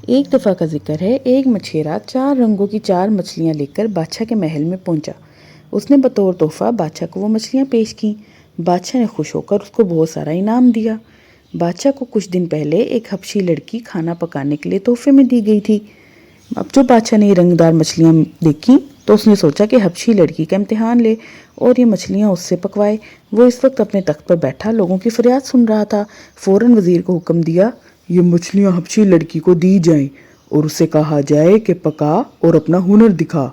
ایک دفعہ کا ذکر ہے، ایک مچھیرا 4 رنگوں کی 4 مچھلیاں لے کر بادشاہ کے محل میں پہنچا۔ اس نے بطور تحفہ بادشاہ کو وہ مچھلیاں پیش کیں۔ بادشاہ نے خوش ہو کر اس کو بہت سارا انعام دیا۔ بادشاہ کو کچھ دن پہلے ایک حبشی لڑکی کھانا پکانے کے لیے تحفے میں دی گئی تھی۔ اب جو بادشاہ نے یہ رنگدار مچھلیاں دیکھیں تو اس نے سوچا کہ حبشی لڑکی کا امتحان لے اور یہ مچھلیاں اس سے پکوائے۔ وہ اس وقت اپنے تخت پر بیٹھا لوگوں کی فریاد سن رہا تھا۔ فوراً وزیر کو حکم دیا، یہ مچھلیاں حبشی لڑکی کو دی جائیں اور اسے کہا جائے کہ پکا اور اپنا ہنر دکھا۔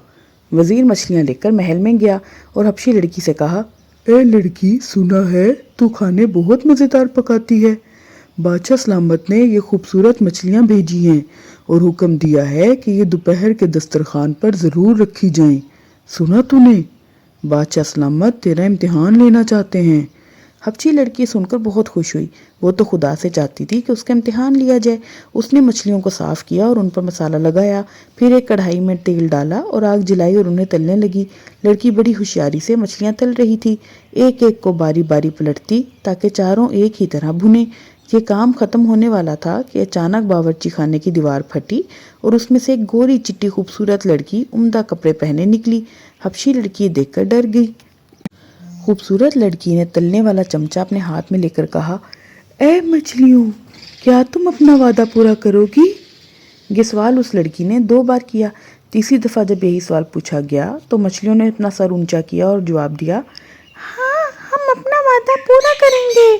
وزیر مچھلیاں لے کر محل میں گیا اور حبشی لڑکی سے کہا، اے لڑکی، سنا ہے تو کھانے بہت مزیدار پکاتی ہے۔ بادشاہ سلامت نے یہ خوبصورت مچھلیاں بھیجی ہیں اور حکم دیا ہے کہ یہ دوپہر کے دسترخوان پر ضرور رکھی جائیں۔ سنا تو نے؟ بادشاہ سلامت تیرا امتحان لینا چاہتے ہیں۔ حبشی لڑکی سن کر بہت خوش ہوئی۔ وہ تو خدا سے چاہتی تھی کہ اس کا امتحان لیا جائے۔ اس نے مچھلیوں کو صاف کیا اور ان پر مسالہ لگایا، پھر ایک کڑھائی میں تیل ڈالا اور آگ جلائی اور انہیں تلنے لگی۔ لڑکی بڑی ہوشیاری سے مچھلیاں تل رہی تھی، ایک ایک کو باری باری پلٹتی تاکہ چاروں ایک ہی طرح بھنے۔ یہ کام ختم ہونے والا تھا کہ اچانک باورچی خانے کی دیوار پھٹی اور اس میں سے ایک گوری چٹی خوبصورت لڑکی عمدہ کپڑے پہنے نکلی۔ حبشی لڑکی دیکھ کر ڈر گئی۔ خوبصورت لڑکی نے تلنے والا چمچہ اپنے ہاتھ میں لے کر کہا، اے مچھلیوں، کیا تم اپنا وعدہ پورا کرو گی؟ یہ سوال اس لڑکی نے 2 بار کیا۔ تیسری دفعہ جب یہی سوال پوچھا گیا تو مچھلیوں نے اپنا سر اونچا کیا اور جواب دیا، ہاں، ہم اپنا وعدہ پورا کریں گے۔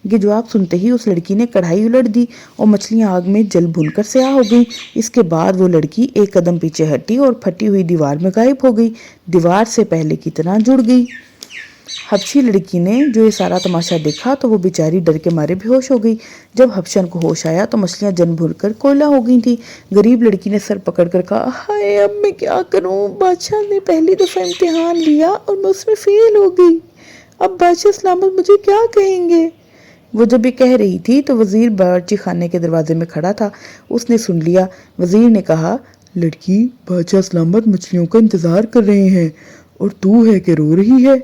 یہ جواب سنتے ہی اس لڑکی نے کڑھائی الٹ دی اور مچھلیاں آگ میں جل بھن کر سیاہ ہو گئیں۔ اس کے بعد وہ لڑکی ایک قدم پیچھے ہٹی اور پھٹی ہوئی دیوار میں غائب ہو گئی، دیوار سے پہلے کی طرح جڑ گئی۔ حبشی لڑکی نے جو یہ سارا تماشا دیکھا تو وہ بیچاری ڈر کے مارے بے ہوش ہو گئی۔ جب حبشن کو ہوش آیا تو مچھلیاں جل بھن کر کوئلہ ہو گئی تھیں۔ غریب لڑکی نے سر پکڑ کر کہا، ہائے، اب میں کیا کروں؟ بادشاہ نے پہلی دفعہ امتحان لیا اور میں اس میں فیل ہو گئی۔ اب بادشاہ سلامت مجھے کیا کہیں گے؟ وہ جب یہ کہہ رہی تھی تو وزیر باورچی خانے کے دروازے میں کھڑا تھا۔ اس نے سن لیا۔ وزیر نے کہا، لڑکی، بادشاہ سلامت مچھلیوں کا انتظار کر رہے ہیں اور تو ہے کہ رو رہی ہے۔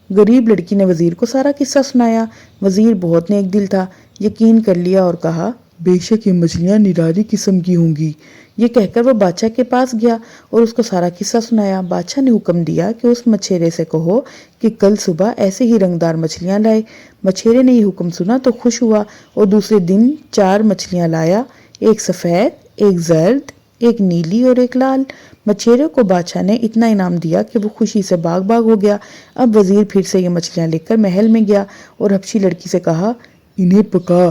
غریب لڑکی نے وزیر کو سارا قصہ سنایا۔ وزیر بہت نیک دل تھا، یقین کر لیا اور کہا، بے شک یہ مچھلیاں نرالی قسم کی ہوں گی۔ یہ کہہ کر وہ بادشاہ کے پاس گیا اور اس کو سارا قصہ سنایا۔ بادشاہ نے حکم دیا کہ اس مچھیرے سے کہو کہ کل صبح ایسے ہی رنگدار مچھلیاں لائے۔ مچھیرے نے یہ حکم سنا تو خوش ہوا اور دوسرے دن 4 مچھلیاں لایا، ایک سفید، ایک زرد، ایک نیلی اور ایک لال۔ مچھیرے کو بادشاہ نے اتنا انعام دیا کہ وہ خوشی سے باغ باغ ہو گیا۔ اب وزیر پھر سے یہ مچھلیاں لے کر محل میں گیا اور حبشی لڑکی سے کہا، انہیں پکا۔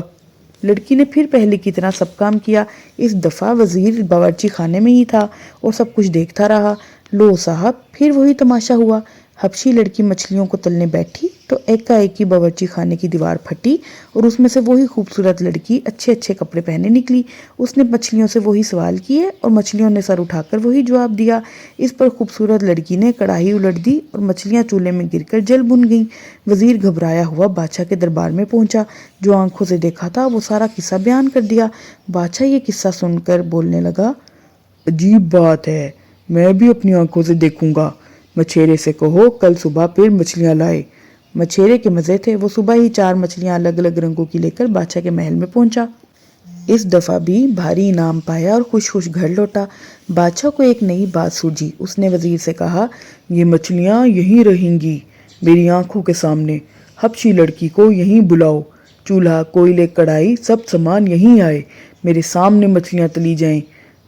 لڑکی نے پھر پہلے کی طرح سب کام کیا۔ اس دفعہ وزیر باورچی خانے میں ہی تھا اور سب کچھ دیکھتا رہا۔ لو صاحب، پھر وہی تماشا ہوا۔ حبشی لڑکی مچھلیوں کو تلنے بیٹھی تو ایک ہی باورچی خانے کی دیوار پھٹی اور اس میں سے وہی خوبصورت لڑکی اچھے اچھے کپڑے پہنے نکلی۔ اس نے مچھلیوں سے وہی سوال کیے اور مچھلیوں نے سر اٹھا کر وہی جواب دیا۔ اس پر خوبصورت لڑکی نے کڑھائی الٹ دی اور مچھلیاں چولہے میں گر کر جل بھن گئیں۔ وزیر گھبرایا ہوا بادشاہ کے دربار میں پہنچا۔ جو آنکھوں سے دیکھا تھا وہ سارا قصہ بیان کر دیا۔ بادشاہ یہ قصہ سن کر بولنے لگا، عجیب بات ہے، میں بھی اپنی آنکھوں سے دیکھوں گا۔ مچھیرے سے کہو کل صبح پھر مچھلیاں لائے۔ مچھیرے کے مزے تھے، وہ صبح ہی 4 مچھلیاں الگ الگ رنگوں کی لے کر بادشاہ کے محل میں پہنچا۔ اس دفعہ بھی بھاری انعام پایا اور خوش خوش گھر لوٹا۔ بادشاہ کو ایک نئی بات سوجھی۔ اس نے وزیر سے کہا، یہ مچھلیاں یہیں رہیں گی میری آنکھوں کے سامنے۔ حبشی لڑکی کو یہیں بلاؤ، چولہا، کوئلے، کڑھائی، سب سامان یہیں آئے، میرے سامنے مچھلیاں تلی جائیں۔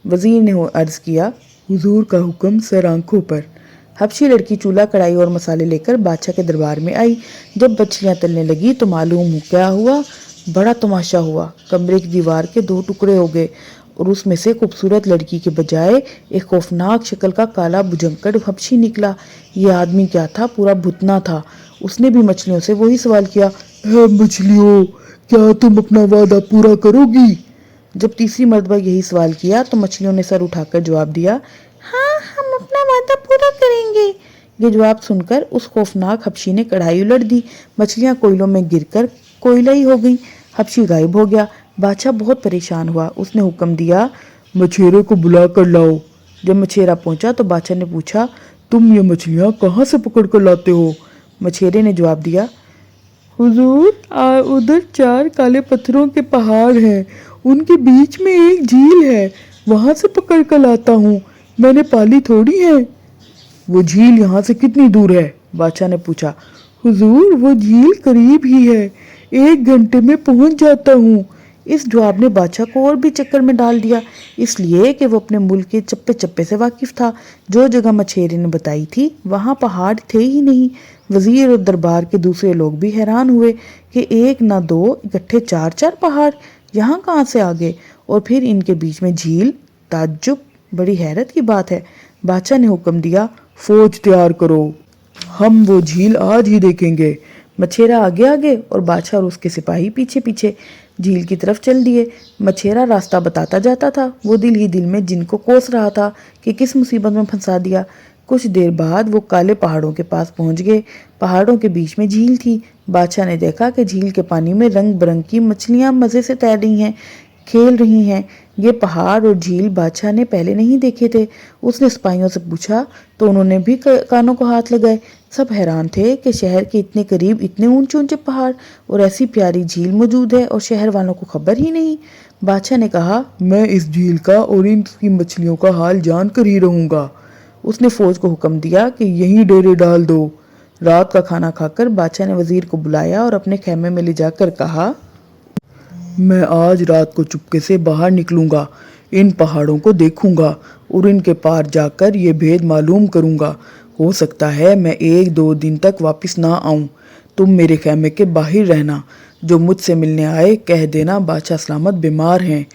وزیر نے عرض کیا، حضور کا حکم سر آنکھوں پر۔ حبشی لڑکی چولہا، کڑھائی اور مسالے لے کر بادشاہ کے دربار میں آئی۔ جب مچھلیاں تلنے لگی تو معلوم کیا ہوا؟ بڑا تماشا ہوا۔ کمرے کی دیوار کے 2 ٹکڑے ہو گئے اور اس میں سے خوبصورت لڑکی کے بجائے ایک خوفناک شکل کا کالا بھجنکڑ حبشی نکلا۔ یہ آدمی کیا تھا؟ پورا بھوتنا تھا۔ اس نے بھی مچھلیوں سے وہی سوال کیا، اے مچھلیوں، کیا تم اپنا وعدہ پورا کرو گی؟ جب تیسری مرتبہ یہی سوال کیا تو مچھلیوں نے سر اٹھا کر جواب دیا، ہاں، ہم اپنا وعدہ پورا کریں گے۔ یہ جواب سن کر اس خوفناک حبشی نے کڑھائی الٹ دی، مچھلیاں کوئلوں میں گر کر کوئلہ ہی ہو گئیں۔ حبشی غائب ہو گیا۔ بادشاہ بہت پریشان ہوا۔ اس نے حکم دیا، مچھیرے کو بلا کر لاؤ۔ جب مچھیرا پہنچا تو بادشاہ نے پوچھا، تم یہ مچھلیاں کہاں سے پکڑ کر لاتے ہو؟ مچھیرے نے جواب دیا، حضور، ادھر 4 کالے پتھروں کے پہاڑ ہیں، ان کے بیچ میں ایک جھیل ہے، वहां से पकड़ कर लाता हूँ, मैंने पाली थोड़ी है। वो झील यहाँ से कितनी दूर है? बादशाह ने पूछा। हुजूर, वो झील करीब ही है, 1 घंटे में पहुंच जाता हूँ। इस जवाब ने बादशाह को और भी चक्कर में डाल दिया, इसलिए कि वो अपने मुल्क के चप्पे चप्पे से वाकिफ था। जो जगह मछेरे ने बताई थी वहाँ पहाड़ थे ही नहीं। वजीर और दरबार के दूसरे लोग भी हैरान हुए कि एक ना दो, इकट्ठे 4-4 पहाड़ यहाँ कहाँ से आ गए, और फिर इनके बीच में झील। ताज्जुब, बड़ी हैरत की बात है। बादशाह ने हुक्म दिया, फौज तैयार करो, हम वो झील आज ही देखेंगे। मछेरा आगे आगे और बादशाह और उसके सिपाही पीछे पीछे झील की तरफ चल दिए। मछेरा रास्ता बताता जाता था, वो दिल ही दिल में जिनको कोस रहा था कि किस मुसीबत में फंसा दिया। कुछ देर बाद वो काले पहाड़ों के पास पहुंच गए। पहाड़ों के बीच में झील थी। बादशाह ने देखा कि झील के पानी में रंग बिरंगी मछलियां मज़े से तैर रही हैं, खेल रही हैं। ये पहाड़ और झील बादशाह ने पहले नहीं देखे थे। उसने सिपाहियों से पूछा तो उन्होंने भी कानों को हाथ लगाए। सब हैरान थे कि शहर के इतने करीब इतने ऊंचे ऊंचे पहाड़ और ऐसी प्यारी झील मौजूद है और शहर वालों को खबर ही नहीं। बादशाह ने कहा, मैं इस झील का और इनकी मछलियों का हाल जान कर ही रहूंगा। उसने फौज को हुक्म दिया कि यहीं डेरे डाल दो। रात का खाना खाकर बादशाह ने वजीर को बुलाया और अपने खेमे में ले जाकर कहा, मैं आज रात को चुपके से बाहर निकलूंगा, इन पहाड़ों को देखूंगा और इनके पार जाकर ये भेद मालूम करूंगा। हो सकता है मैं 1-2 दिन तक वापस ना आऊं। तुम मेरे खेमे के बाहर रहना। जो मुझसे मिलने आए कह देना बादशाह सलामत बीमार हैं,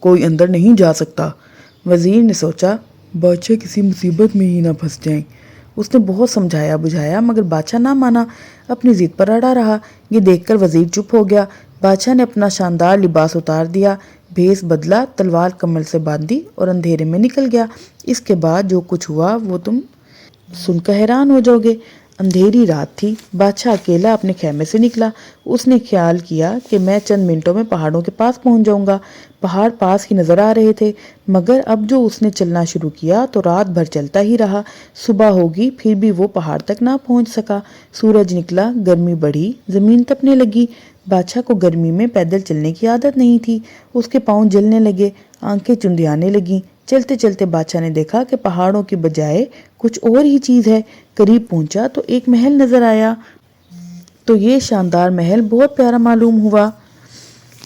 कोई अंदर नहीं जा सकता। वजीर ने सोचा, बादशाह किसी मुसीबत में ही ना फंस जाएं। उसने बहुत समझाया बुझाया मगर बादशाह ना माना, अपनी जिद पर अड़ा रहा। ये देखकर वजीर चुप हो गया। बादशाह ने अपना शानदार लिबास उतार दिया, भेस बदला, तलवार कमर से बांधी और अंधेरे में निकल गया। इसके बाद जो कुछ हुआ वो तुम सुनकर हैरान हो जाओगे। अंधेरी रात थी। बादशाह अकेला अपने खेमे से निकला। उसने ख्याल किया कि मैं चंद मिनटों में पहाड़ों के पास पहुंच जाऊंगा। पहाड़ पास ही नजर आ रहे थे, मगर अब जो उसने चलना शुरू किया तो रात भर चलता ही रहा। सुबह होगी फिर भी वो पहाड़ तक ना पहुंच सका। सूरज निकला, गर्मी बढ़ी, जमीन तपने लगी। बादशाह को गर्मी में पैदल चलने की आदत नहीं थी। उसके पाँव जलने लगे, आंखें चुंधियाने लगीं। चलते चलते बादशाह ने देखा कि पहाड़ों की बजाय कुछ और ही चीज है। करीब पहुंचा तो एक महल नजर आया। तो ये शानदार महल बहुत प्यारा मालूम हुआ।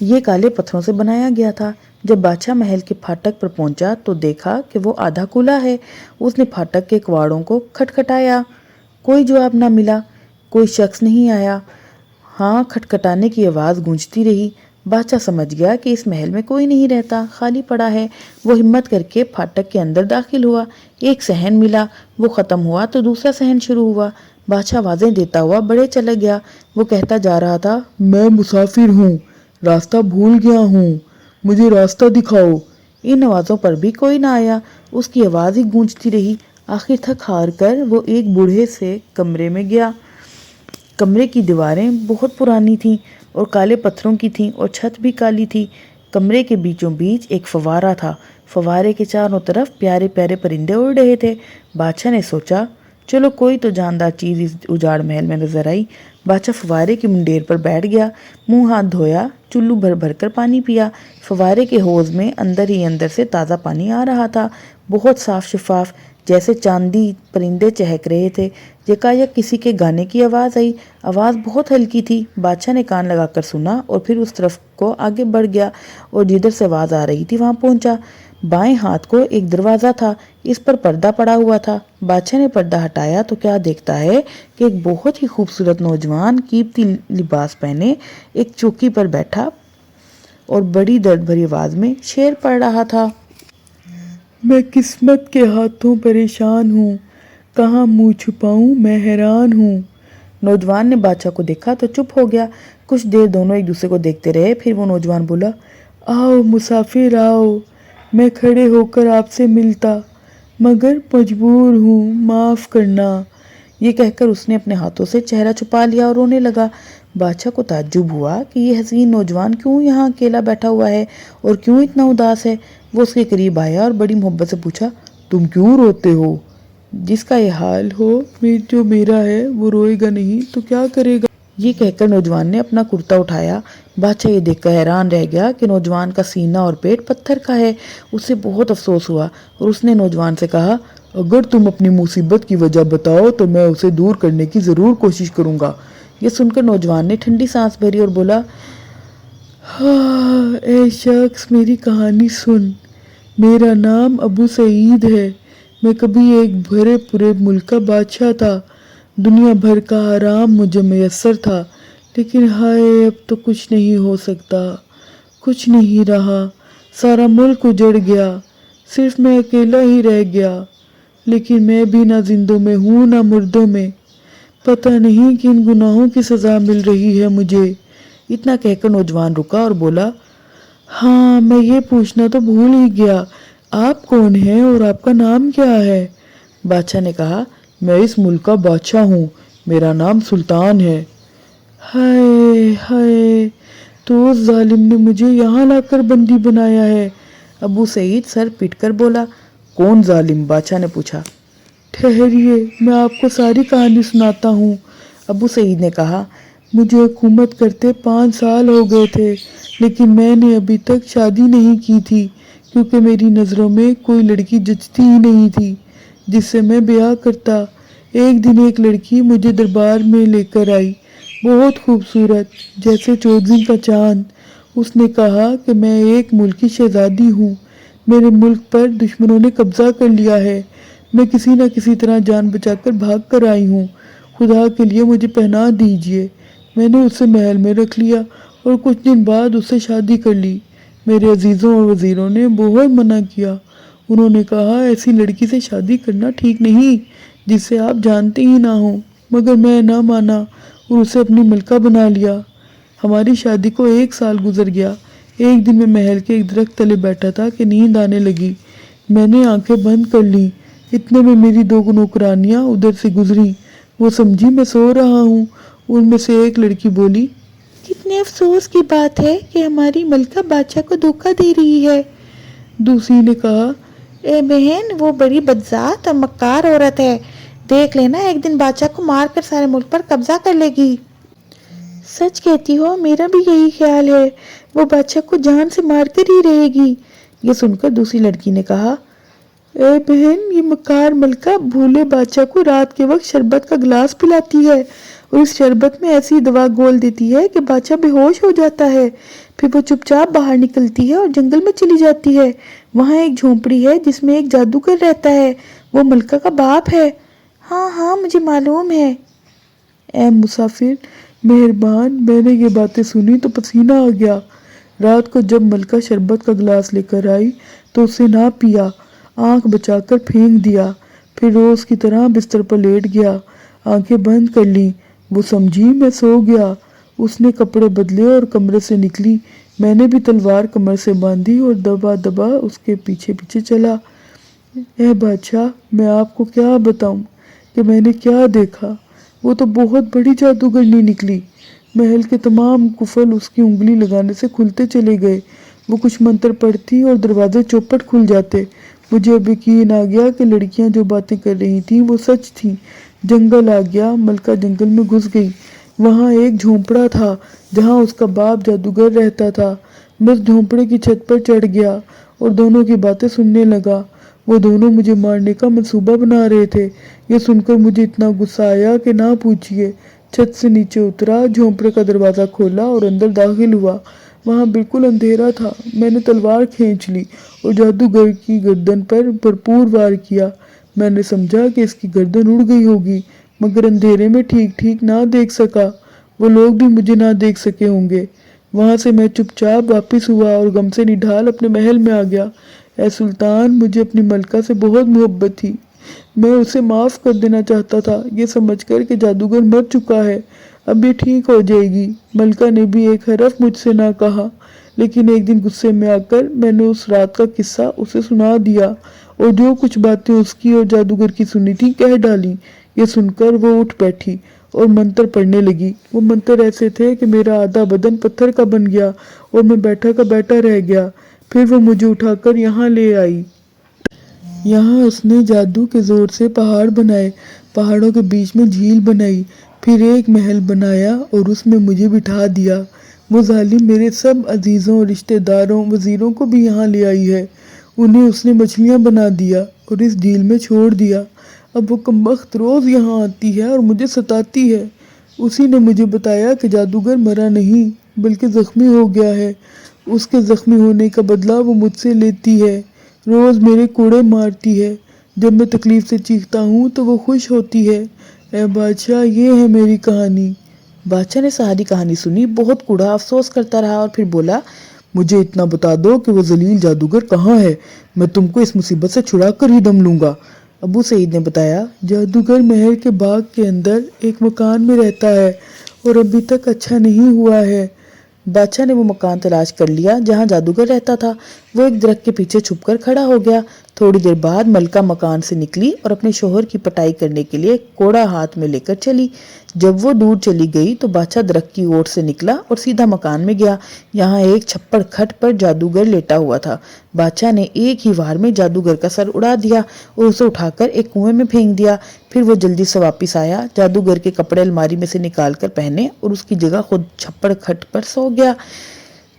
ये काले पत्थरों से बनाया गया था। जब बादशाह महल के फाटक पर पहुंचा तो देखा कि वो आधा खुला है। उसने फाटक के कवाड़ों को खटखटाया, कोई जवाब ना मिला, कोई शख्स नहीं आया। हाँ, खटखटाने की आवाज़ गूंजती रही। बादशाह समझ गया कि इस महल में कोई नहीं रहता, खाली पड़ा है। वो हिम्मत करके फाटक के अंदर दाखिल हुआ। एक सहन मिला, वो ख़त्म हुआ तो दूसरा सहन शुरू हुआ। बादशाह आवाज़ें देता हुआ बड़े चला गया। वो कहता जा रहा था, मैं मुसाफिर हूँ, रास्ता भूल गया हूँ, मुझे रास्ता दिखाओ। इन आवाज़ों पर भी कोई ना आया। उसकी आवाज़ ही गूंजती रही। आखिर थक हार कर वो एक बूढ़े से कमरे में गया। कमरे की दीवारें बहुत पुरानी थीं और काले पत्थरों की थीं और छत भी काली थी। कमरे के बीचों बीच एक फवारा था। फवारे के चारों तरफ प्यारे प्यारे परिंदे उड़ रहे थे। बादशाह ने सोचा, चलो कोई तो जानदार चीज़ इस उजाड़ महल में नजर आई। बादशाह फवारे की मुंडेर पर बैठ गया, मुंह हाथ धोया, चुल्लू भर भर कर पानी पिया। फवारे के हौज में अंदर ही अंदर से ताज़ा पानी आ रहा था, बहुत साफ शफाफ, जैसे चांदी। परिंदे चहक रहे थे। यकायक किसी के गाने की आवाज़ आई। आवाज़ बहुत हल्की थी। बादशाह ने कान लगाकर सुना और फिर उस तरफ को आगे बढ़ गया और जिधर से आवाज़ आ रही थी वहाँ पहुँचा। बाएं हाथ को एक दरवाज़ा था, इस पर पर्दा पड़ा हुआ था। बादशाह ने पर्दा हटाया तो क्या देखता है कि एक बहुत ही खूबसूरत नौजवान कीमती लिबास पहने एक चौकी पर बैठा और बड़ी दर्द भरी आवाज़ में शेर पढ़ रहा था। मैं किस्मत के हाथों परेशान हूँ, कहाँ मुँह छुपाऊँ, मैं हैरान हूँ। नौजवान ने बादशाह को देखा तो चुप हो गया। कुछ देर दोनों एक दूसरे को देखते रहे। फिर वो नौजवान बोला, आओ मुसाफिर आओ, मैं खड़े होकर आपसे मिलता, मगर मजबूर हूँ, माफ़ करना। ये कहकर उसने अपने हाथों से चेहरा छुपा लिया और रोने लगा। बादशाह को ताज्जुब हुआ कि ये हसीन नौजवान क्यों यहाँ अकेला बैठा हुआ है और क्यों इतना उदास है। वो उसके करीब आया और बड़ी मोहब्बत से पूछा, तुम क्यों रोते हो? जिसका ये हाल हो, जो मेरा है वो रोएगा नहीं तो क्या करेगा? یہ کہہ کر نوجوان نے اپنا کرتا اٹھایا۔ بادشاہ یہ دیکھ کر حیران رہ گیا کہ نوجوان کا سینہ اور پیٹ پتھر کا ہے۔ اسے بہت افسوس ہوا اور اس نے نوجوان سے کہا، اگر تم اپنی مصیبت کی وجہ بتاؤ تو میں اسے دور کرنے کی ضرور کوشش کروں گا۔ یہ سن کر نوجوان نے ٹھنڈی سانس بھری اور بولا، ہاں اے شخص، میری کہانی سن۔ میرا نام ابو سعید ہے۔ میں کبھی ایک بھرے پورے ملک کا بادشاہ تھا۔ دنیا بھر کا آرام مجھے میسر تھا، لیکن ہائے اب تو کچھ نہیں ہو سکتا، کچھ نہیں رہا۔ سارا ملک اجڑ گیا، صرف میں اکیلا ہی رہ گیا۔ لیکن میں بھی نہ زندوں میں ہوں نہ مردوں میں۔ پتہ نہیں کن گناہوں کی سزا مل رہی ہے مجھے۔ اتنا کہہ کر نوجوان رکا اور بولا، ہاں میں یہ پوچھنا تو بھول ہی گیا، آپ کون ہیں اور آپ کا نام کیا ہے؟ بادشاہ نے کہا، میں اس ملک کا بادشاہ ہوں، میرا نام سلطان ہے۔ ہائے ہائے، تو اس ظالم نے مجھے یہاں لا کر بندی بنایا ہے۔ ابو سعید سر پیٹ کر بولا۔ کون ظالم؟ بادشاہ نے پوچھا۔ ٹھہریے، میں آپ کو ساری کہانی سناتا ہوں۔ ابو سعید نے کہا، مجھے حکومت کرتے 5 سال ہو گئے تھے، لیکن میں نے ابھی تک شادی نہیں کی تھی، کیونکہ میری نظروں میں کوئی لڑکی جچتی ہی نہیں تھی جس سے میں بیاہ کرتا۔ ایک دن ایک لڑکی مجھے دربار میں لے کر آئی، بہت خوبصورت، جیسے 14ویں کا چاند۔ اس نے کہا کہ میں ایک ملک کی شہزادی ہوں، میرے ملک پر دشمنوں نے قبضہ کر لیا ہے، میں کسی نہ کسی طرح جان بچا کر بھاگ کر آئی ہوں، خدا کے لیے مجھے پناہ دیجیے۔ میں نے اسے محل میں رکھ لیا اور کچھ دن بعد اس سے شادی کر لی۔ میرے عزیزوں اور وزیروں نے بہت منع کیا، انہوں نے کہا ایسی لڑکی سے شادی کرنا ٹھیک نہیں جس سے آپ جانتے ہی نہ ہوں، مگر میں نہ مانا اور اسے اپنی ملکہ بنا لیا۔ ہماری شادی کو 1 سال گزر گیا۔ ایک دن میں محل کے ایک درخت تلے بیٹھا تھا کہ نیند آنے لگی۔ میں نے آنکھیں بند کر لیں، اتنے میں میری 2 نوکرانیاں ادھر سے گزریں۔ وہ سمجھی میں سو رہا ہوں۔ ان میں سے ایک لڑکی بولی، کتنے افسوس کی بات ہے کہ ہماری ملکہ بادشاہ کو دھوکہ دے رہی ہے۔ دوسری نے کہا، اے بہن، وہ بڑی بدذات اور مکار عورت ہے، دیکھ لینا ایک دن بادشاہ کو مار کر سارے ملک پر قبضہ کر لے گی۔ سچ کہتی ہو، میرا بھی یہی خیال ہے، وہ بادشاہ کو جان سے مار کر ہی رہے گی۔ یہ سن کر دوسری لڑکی نے کہا، اے بہن، یہ مکار ملکہ بھولے بادشاہ کو رات کے وقت شربت کا گلاس پلاتی ہے اور اس شربت میں ایسی دوا گھول دیتی ہے کہ بادشاہ بے ہوش ہو جاتا ہے۔ پھر وہ چپ چاپ باہر نکلتی ہے اور جنگل میں چلی جاتی ہے۔ وہاں ایک جھونپڑی ہے جس میں ایک جادوگر رہتا ہے، وہ ملکہ کا باپ ہے۔ ہاں ہاں، مجھے معلوم ہے۔ اے مسافر، مہربان، میں نے یہ باتیں سنی تو پسینہ آ گیا۔ رات کو جب ملکہ شربت کا گلاس لے کر آئی تو اسے نہ پیا، آنکھ بچا کر پھینک دیا، پھر روز کی طرح بستر پر لیٹ گیا، آنکھیں بند کر لیں۔ وہ سمجھی میں سو گیا۔ اس نے کپڑے بدلے اور کمرے سے نکلی۔ میں نے بھی تلوار کمر سے باندھی اور دبا دبا اس کے پیچھے پیچھے چلا۔ اے بادشاہ، میں آپ کو کیا بتاؤں کہ میں نے کیا دیکھا۔ وہ تو بہت بڑی جادوگرنی نکلی۔ محل کے تمام قفل اس کی انگلی لگانے سے کھلتے چلے گئے۔ وہ کچھ منتر پڑھتی اور دروازے چوپٹ کھل جاتے۔ مجھے اب یقین آ گیا کہ لڑکیاں جو باتیں کر رہی تھیں وہ سچ تھیں۔ جنگل آ گیا، ملکہ جنگل میں گھس گئی۔ وہاں ایک جھونپڑا تھا جہاں اس کا باپ جادوگر رہتا تھا۔ میں اس جھونپڑے کی چھت پر چڑھ گیا اور دونوں کی باتیں سننے لگا۔ وہ دونوں مجھے مارنے کا منصوبہ بنا رہے تھے۔ یہ سن کر مجھے اتنا غصہ آیا کہ نہ پوچھیے۔ چھت سے نیچے اترا، جھونپڑے کا دروازہ کھولا اور اندر داخل ہوا۔ وہاں بالکل اندھیرا تھا۔ میں نے تلوار کھینچ لی اور جادوگر کی گردن پر بھرپور وار کیا۔ میں نے سمجھا کہ اس کی گردن اڑ گئی ہوگی، مگر اندھیرے میں ٹھیک نہ دیکھ سکا۔ وہ لوگ بھی مجھے نہ دیکھ سکے ہوں گے۔ وہاں سے میں چپ چاپ واپس ہوا اور غم سے نڈھال اپنے محل میں آ گیا۔ اے سلطان، مجھے اپنی ملکہ سے بہت محبت تھی۔ میں اسے معاف کر دینا چاہتا تھا، یہ سمجھ کر کہ جادوگر مر چکا ہے، اب یہ ٹھیک ہو جائے گی۔ ملکہ نے بھی ایک حرف مجھ سے نہ کہا، لیکن ایک دن غصے میں آ کر میں نے اس رات کا قصہ اسے سنا دیا اور جو کچھ باتیں اس کی اور جادوگر کی سنی تھی کہہ ڈالی۔ یہ سن کر وہ اٹھ بیٹھی اور منتر پڑھنے لگی۔ وہ منتر ایسے تھے کہ میرا آدھا بدن پتھر کا بن گیا اور میں بیٹھا کا بیٹھا رہ گیا۔ پھر وہ مجھے اٹھا کر یہاں لے آئی۔ یہاں اس نے جادو کے زور سے پہاڑ بنائے، پہاڑوں کے بیچ میں جھیل بنائی، پھر ایک محل بنایا اور اس میں مجھے بٹھا دیا۔ وہ ظالم میرے سب عزیزوں اور رشتہ داروں وزیروں کو بھی یہاں لے آئی ہے۔ انہیں اس نے مچھلیاں بنا دیا اور اس جھیل میں چھوڑ دیا۔ اب وہ کمبخت روز یہاں آتی ہے اور مجھے ستاتی ہے۔ اسی نے مجھے بتایا کہ جادوگر مرا نہیں بلکہ زخمی ہو گیا ہے۔ اس کے زخمی ہونے کا بدلہ وہ مجھ سے لیتی ہے۔ روز میرے کوڑے مارتی ہے۔ جب میں تکلیف سے چیختا ہوں تو وہ خوش ہوتی ہے۔ اے بادشاہ، یہ ہے میری کہانی۔ بادشاہ نے ساری کہانی سنی، بہت کوڑا افسوس کرتا رہا اور پھر بولا، مجھے اتنا بتا دو کہ وہ ذلیل جادوگر کہاں ہے، میں تم کو اس مصیبت سے چھڑا کر ہی دم لوں گا۔ ابو سعید نے بتایا، جادوگر محل کے باغ کے اندر ایک مکان میں رہتا ہے اور ابھی تک اچھا نہیں ہوا ہے۔ بادشاہ نے وہ مکان تلاش کر لیا جہاں جادوگر رہتا تھا۔ وہ ایک درخت کے پیچھے چھپ کر کھڑا ہو گیا۔ تھوڑی دیر بعد ملکہ مکان سے نکلی اور اپنے شوہر کی پٹائی کرنے کے لیے کوڑا ہاتھ میں لے کر چلی۔ جب وہ دور چلی گئی تو بادشاہ درخت کی اوٹ سے نکلا اور سیدھا مکان میں گیا۔ یہاں ایک چھپڑ کھٹ پر جادوگر لیٹا ہوا تھا۔ بادشاہ نے ایک ہی وار میں جادوگر کا سر اڑا دیا اور اسے اٹھا کر ایک کنویں میں پھینک دیا۔ پھر وہ جلدی سے واپس آیا، جادوگر کے کپڑے الماری میں سے نکال کر پہنے اور اس کی جگہ خود چھپڑ کھٹ پر سو گیا۔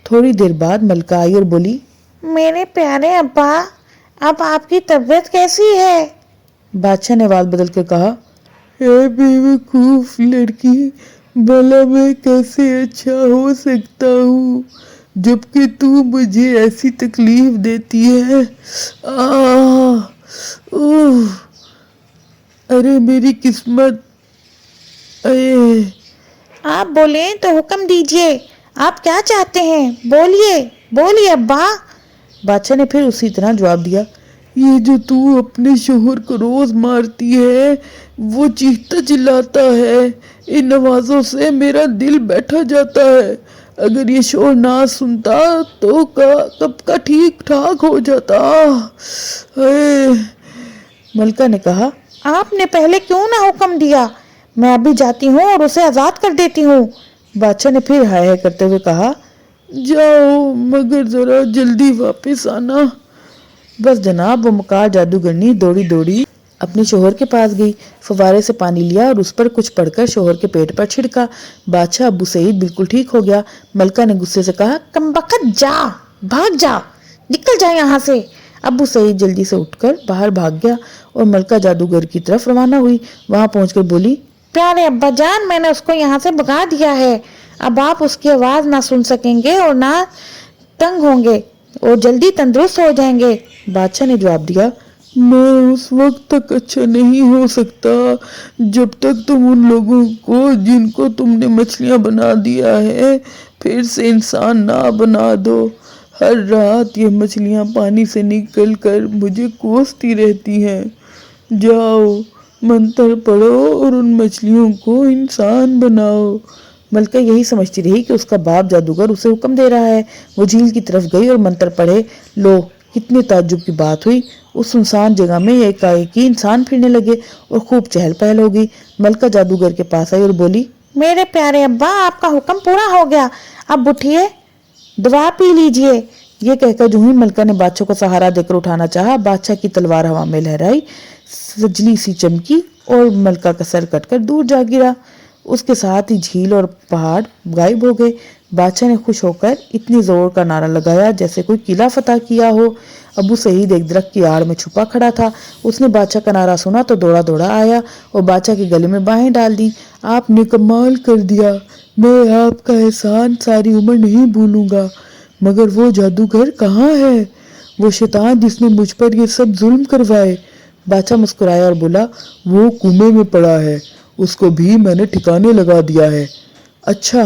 تھوڑی دیر بعد ملکہ آئی اور بولی، میرے پیارے ابا، اب آپ کی طبیعت کیسی ہے؟ بادشاہ نے آواز بدل کر کہا، اے بیوقوف لڑکی، بھلا میں کیسے اچھا ہو سکتا ہوں جبکہ تو مجھے ایسی تکلیف دیتی ہے۔ اوہ، ارے میری قسمت، اے آپ بولیں تو حکم دیجئے، آپ کیا چاہتے ہیں؟ بولیے بولیے ابا۔ بادشاہ نے پھر اسی طرح جواب دیا، یہ جو تو اپنے شوہر کو روز مارتی ہے، وہ چیختا چلاتا ہے، ان آوازوں سے میرا دل بیٹھا جاتا ہے۔ اگر یہ شور نہ سنتا تو کب کا ٹھیک ٹھاک ہو جاتا۔ اے ملکہ نے کہا، آپ نے پہلے کیوں نہ حکم دیا؟ میں ابھی جاتی ہوں اور اسے آزاد کر دیتی ہوں۔ بادشاہ نے پھر ہائے ہائے کرتے ہوئے کہا، جاؤ مگر ذرا جلدی واپس آنا۔ بس جناب، وہ مکار جادوگرنی دوڑی دوڑی اپنے شوہر کے پاس گئی، فوارے سے پانی لیا اور اس پر کچھ پڑھ کر شوہر کے پیٹ پر چھڑکا۔ بادشاہ ابو سعید بالکل ٹھیک ہو گیا۔ ملکہ نے غصے سے کہا، کمبخت، جا، بھاگ جا، نکل جا یہاں سے۔ ابو سعید جلدی سے اٹھ کر باہر بھاگ گیا اور ملکہ جادوگر کی طرف روانہ ہوئی۔ وہاں پہنچ کر بولی، پیارے ابا جان، میں نے اس کو یہاں سے بھگا دیا ہے۔ اب آپ اس کی آواز نہ سن سکیں گے اور نہ تنگ ہوں گے اور جلدی تندرست ہو جائیں گے۔ بادشاہ نے جواب دیا، میں اس وقت تک اچھا نہیں ہو سکتا جب تک تم ان لوگوں کو جن کو تم نے مچھلیاں بنا دیا ہے پھر سے انسان نہ بنا دو۔ ہر رات یہ مچھلیاں پانی سے نکل کر مجھے کوستی رہتی ہیں۔ جاؤ، منتر پڑھو اور ان مچھلیوں کو انسان بناؤ۔ ملکہ یہی سمجھتی رہی کہ اس کا باپ جادوگر اسے حکم دے رہا ہے۔ وہ جھیل کی طرف گئی اور منتر پڑھے۔ لو، کتنے تعجب کی بات ہوئی، اس سنسان جگہ میں ایک انسان پھرنے لگے اور خوب چہل پہل ہو گئی۔ ملکہ جادوگر کے پاس آئی اور بولی، میرے پیارے ابا، آپ کا حکم پورا ہو گیا، اب اٹھیے، دوا پی لیجئے۔ یہ کہہ کر جو ہی ملکہ نے بادشاہ کو سہارا دے کر اٹھانا چاہا، بادشاہ کی تلوار ہوا میں لہرائی، سجلی سی چمکی اور ملکہ کا سر کٹ کر دور جا گرا۔ اس کے ساتھ ہی جھیل اور پہاڑ غائب ہو گئے۔ بادشاہ نے خوش ہو کر اتنی زور کا نعرہ لگایا جیسے کوئی قلعہ فتح کیا ہو۔ ابو سعید ایک درخت کی آڑ میں چھپا کھڑا تھا۔ اس نے بادشاہ کا نعرہ سنا تو دوڑا دوڑا آیا اور بادشاہ کے گلے میں باہیں ڈال دی۔ آپ نے کمال کر دیا، میں آپ کا احسان ساری عمر نہیں بھولوں گا۔ مگر وہ جادوگر کہاں ہے، وہ شیطان جس نے مجھ پر یہ سب ظلم کروائے؟ بادشاہ مسکرایا اور بولا، وہ کنویں میں پڑا ہے، اس کو بھی میں نے ٹھکانے لگا دیا ہے۔ اچھا،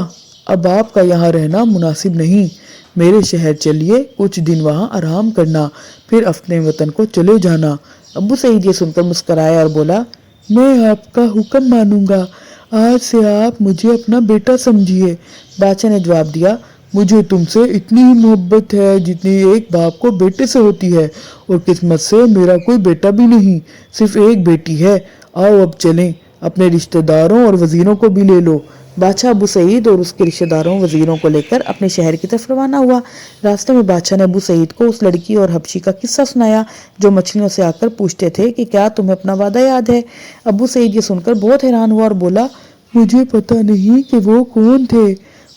اب آپ کا یہاں رہنا مناسب نہیں، میرے شہر چلیے، کچھ دن وہاں آرام کرنا، پھر اپنے وطن کو چلے جانا۔ ابو سعید یہ سن کر مسکرایا اور بولا، میں آپ کا حکم مانوں گا، آج سے آپ مجھے اپنا بیٹا سمجھیے۔ بادشاہ نے جواب دیا، مجھے تم سے اتنی ہی محبت ہے جتنی ایک باپ کو بیٹے سے ہوتی ہے، اور قسمت سے میرا کوئی بیٹا بھی نہیں، صرف ایک بیٹی ہے۔ آؤ اب چلیں، اپنے رشتہ داروں اور وزیروں کو بھی لے لو۔ بادشاہ ابو سعید اور اس کے رشتہ داروں وزیروں کو لے کر اپنے شہر کی طرف روانہ ہوا۔ راستے میں بادشاہ نے ابو سعید کو اس لڑکی اور حبشی کا قصہ سنایا جو مچھلیوں سے آ کر پوچھتے تھے کہ کیا تمہیں اپنا وعدہ یاد ہے۔ ابو سعید یہ سن کر بہت حیران ہوا اور بولا، मुझे पता नहीं कि वो कौन थे।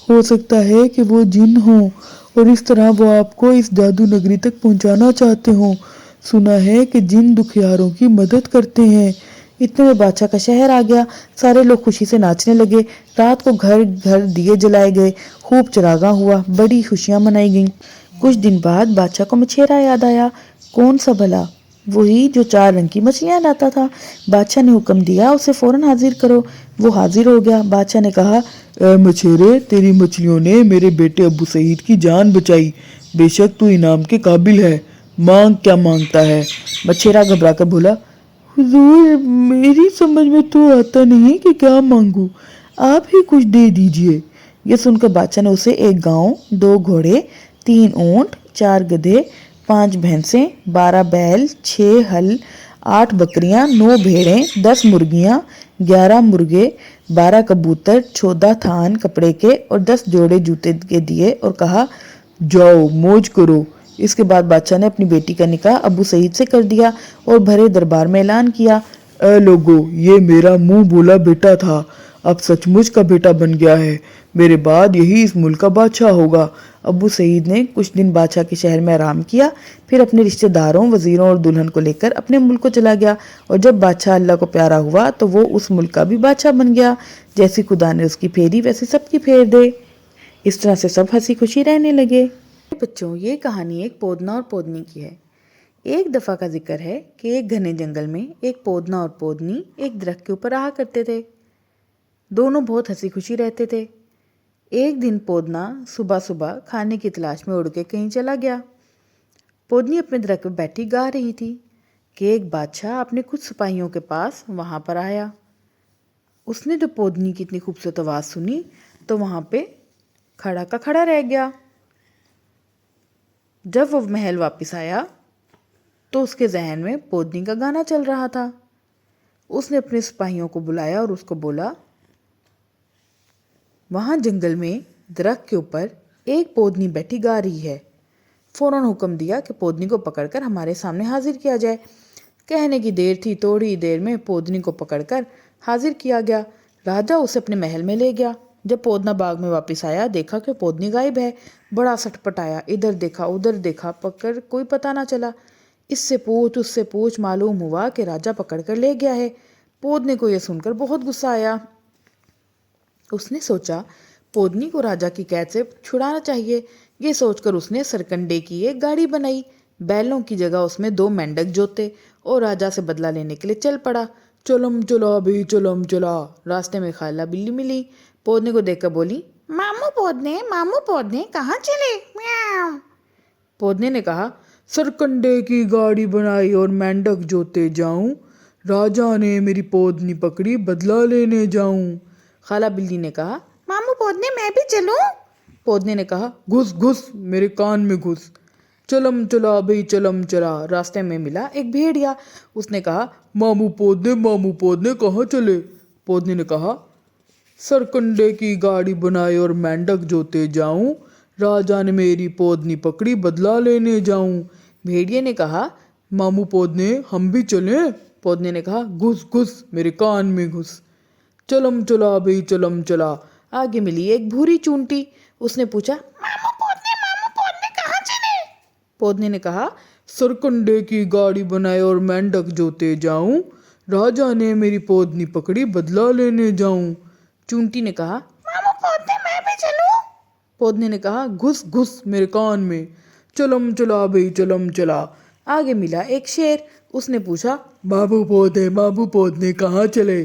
हो सकता है कि वो जिन हों और इस तरह वो आपको इस जादू नगरी तक पहुंचाना चाहते हों। सुना है कि जिन दुखियारों की मदद करते हैं। इतने में बादशाह का शहर आ गया। सारे लोग खुशी से नाचने लगे। रात को घर घर दिए जलाए गए, खूब चरागां हुआ, बड़ी खुशियां मनाई गईं। कुछ दिन बाद बादशाह को मछेरा याद आया। कौन सा भला? वही जो 4 रंग की मछलियां लाता था। बादशाह ने हुक्म दिया, उसे फौरन हाजिर करो। वो हाजिर हो गया। बादशाह ने कहा, ए मछेरे, तेरी मछलियों ने मेरे बेटे अब्बू सईद की जान बचाई। बेशक तू इनाम के काबिल है। मांग क्या मांगता है? मछेरा घबरा कर बोला, हुजूर, मेरी समझ में तो आता नहीं कि क्या मांगू। आप ही कुछ दे दीजिए। ये सुनकर बादशाह ने उसे 1 गांव, 2 घोड़े, 3 ऊंट, 4 गधे, 5 भैंसें, 12 बैल, 6 हल, 8 बकरियां, 9 भेड़ें, 10 मुर्गियां, 11 मुर्गे, 12 कबूतर, 14 थान कपड़े के और 10 जोड़े जूते के दिए और कहा, जाओ मौज करो। इसके बाद बादशाह ने अपनी बेटी का निकाह अबू सईद से कर दिया और भरे दरबार में ऐलान किया, ए लोगो, ये मेरा मुंह बोला बेटा था, अब सचमुच का बेटा बन गया है। मेरे बाद यही इस मुल्क का बादशाह होगा। अबू सईद ने कुछ दिन बादशाह के शहर में आराम किया, फिर अपने रिश्तेदारों, वजीरों और दुल्हन को लेकर अपने मुल्क को चला गया। और जब बादशाह अल्लाह को प्यारा हुआ तो वो उस मुल्क का भी बादशाह बन गया। जैसी खुदा ने उसकी फेरी वैसे सबकी फेर दे। इस तरह से सब हंसी खुशी रहने लगे। बच्चों, ये कहानी एक पौधना और पौधनी की है। एक दफ़ा का जिक्र है कि एक घने जंगल में एक पौधना और पौधनी एक दरख्त के ऊपर रहा करते थे। दोनों बहुत हंसी खुशी रहते थे। एक दिन पौधना सुबह सुबह खाने की तलाश में उड़ के कहीं चला गया। पौधनी अपने दरख्त पर बैठी गा रही थी कि एक बादशाह अपने कुछ सिपाहियों के पास वहाँ पर आया। उसने जब पौधनी की इतनी खूबसूरत आवाज़ सुनी तो वहाँ पे खड़ा का खड़ा रह गया। जब वो महल वापस आया तो उसके जहन में पौधनी का गाना चल रहा था। उसने अपने सिपाहियों को बुलाया और उसको बोला, वहाँ जंगल में दरख्त के ऊपर एक पौधनी बैठी गा रही है। फौरन हुक्म दिया कि पौधनी को पकड़कर हमारे सामने हाजिर किया जाए। कहने की देर थी, थोड़ी देर में पौधनी को पकड़कर हाजिर किया गया। राजा उसे अपने महल में ले गया। जब पौधना बाग में वापस आया, देखा कि पौधनी गायब है। बड़ा सटपटाया, इधर देखा उधर देखा, पकड़ कोई पता ना चला। इससे पूछ उससे पूछ, मालूम हुआ कि राजा पकड़ कर ले गया है। पौधने को यह सुनकर बहुत गुस्सा आया। उसने सोचा पौधनी को राजा की कैद से छुड़ाना चाहिए। ये सोचकर उसने सरकंडे की एक गाड़ी बनाई। बैलों की जगह उसमें 2 मेंढक जोते और राजा से बदला लेने के लिए चल पड़ा। चलम चला भी चलम चला। रास्ते में खाला बिल्ली मिली। पौधने को देखकर बोली, मामू पौधने कहाँ चले? म्याऊं। पौधने ने कहा, सरकंडे की गाड़ी बनाई और मेंढक जोते जाऊं। राजा ने मेरी पौधनी पकड़ी, बदला लेने जाऊं। खाला बिल्ली ने कहा, मामू पौधने मैं भी चलूं? पौधने ने कहा, घुस घुस मेरे कान में घुस। चलम चला भाई चलम चला। रास्ते में मिला एक भेड़िया। उसने कहा, मामू पौधने कहाँ चले? पौधने ने कहा, सरकंडे की गाड़ी बनाई और मेंढक जोते जाऊं। राजा ने मेरी पौधनी पकड़ी, बदला लेने जाऊं। भेड़िए ने कहा, मामू पौधने हम भी चलें? पौधने ने कहा, घुस घुस मेरे कान में घुस। चलम चला भाई चलम चला। आगे मिली एक भूरी चूंटी। उसने पूछा, मामू पौधने कहाँ चले? पौधने ने कहा, सरकंडे की गाड़ी बनाए और मेंढक जोते जाऊं। राजा ने मेरी पौधनी पकड़ी, बदला लेने जाऊं। चूंटी ने कहा, मामू पौधने मैं भी चलूं? पौधने ने कहा, घुस घुस मेरे कान में। चलम चला भाई चलम चला। आगे मिला एक शेर। उसने पूछा, मामू पौधने कहाँ चले?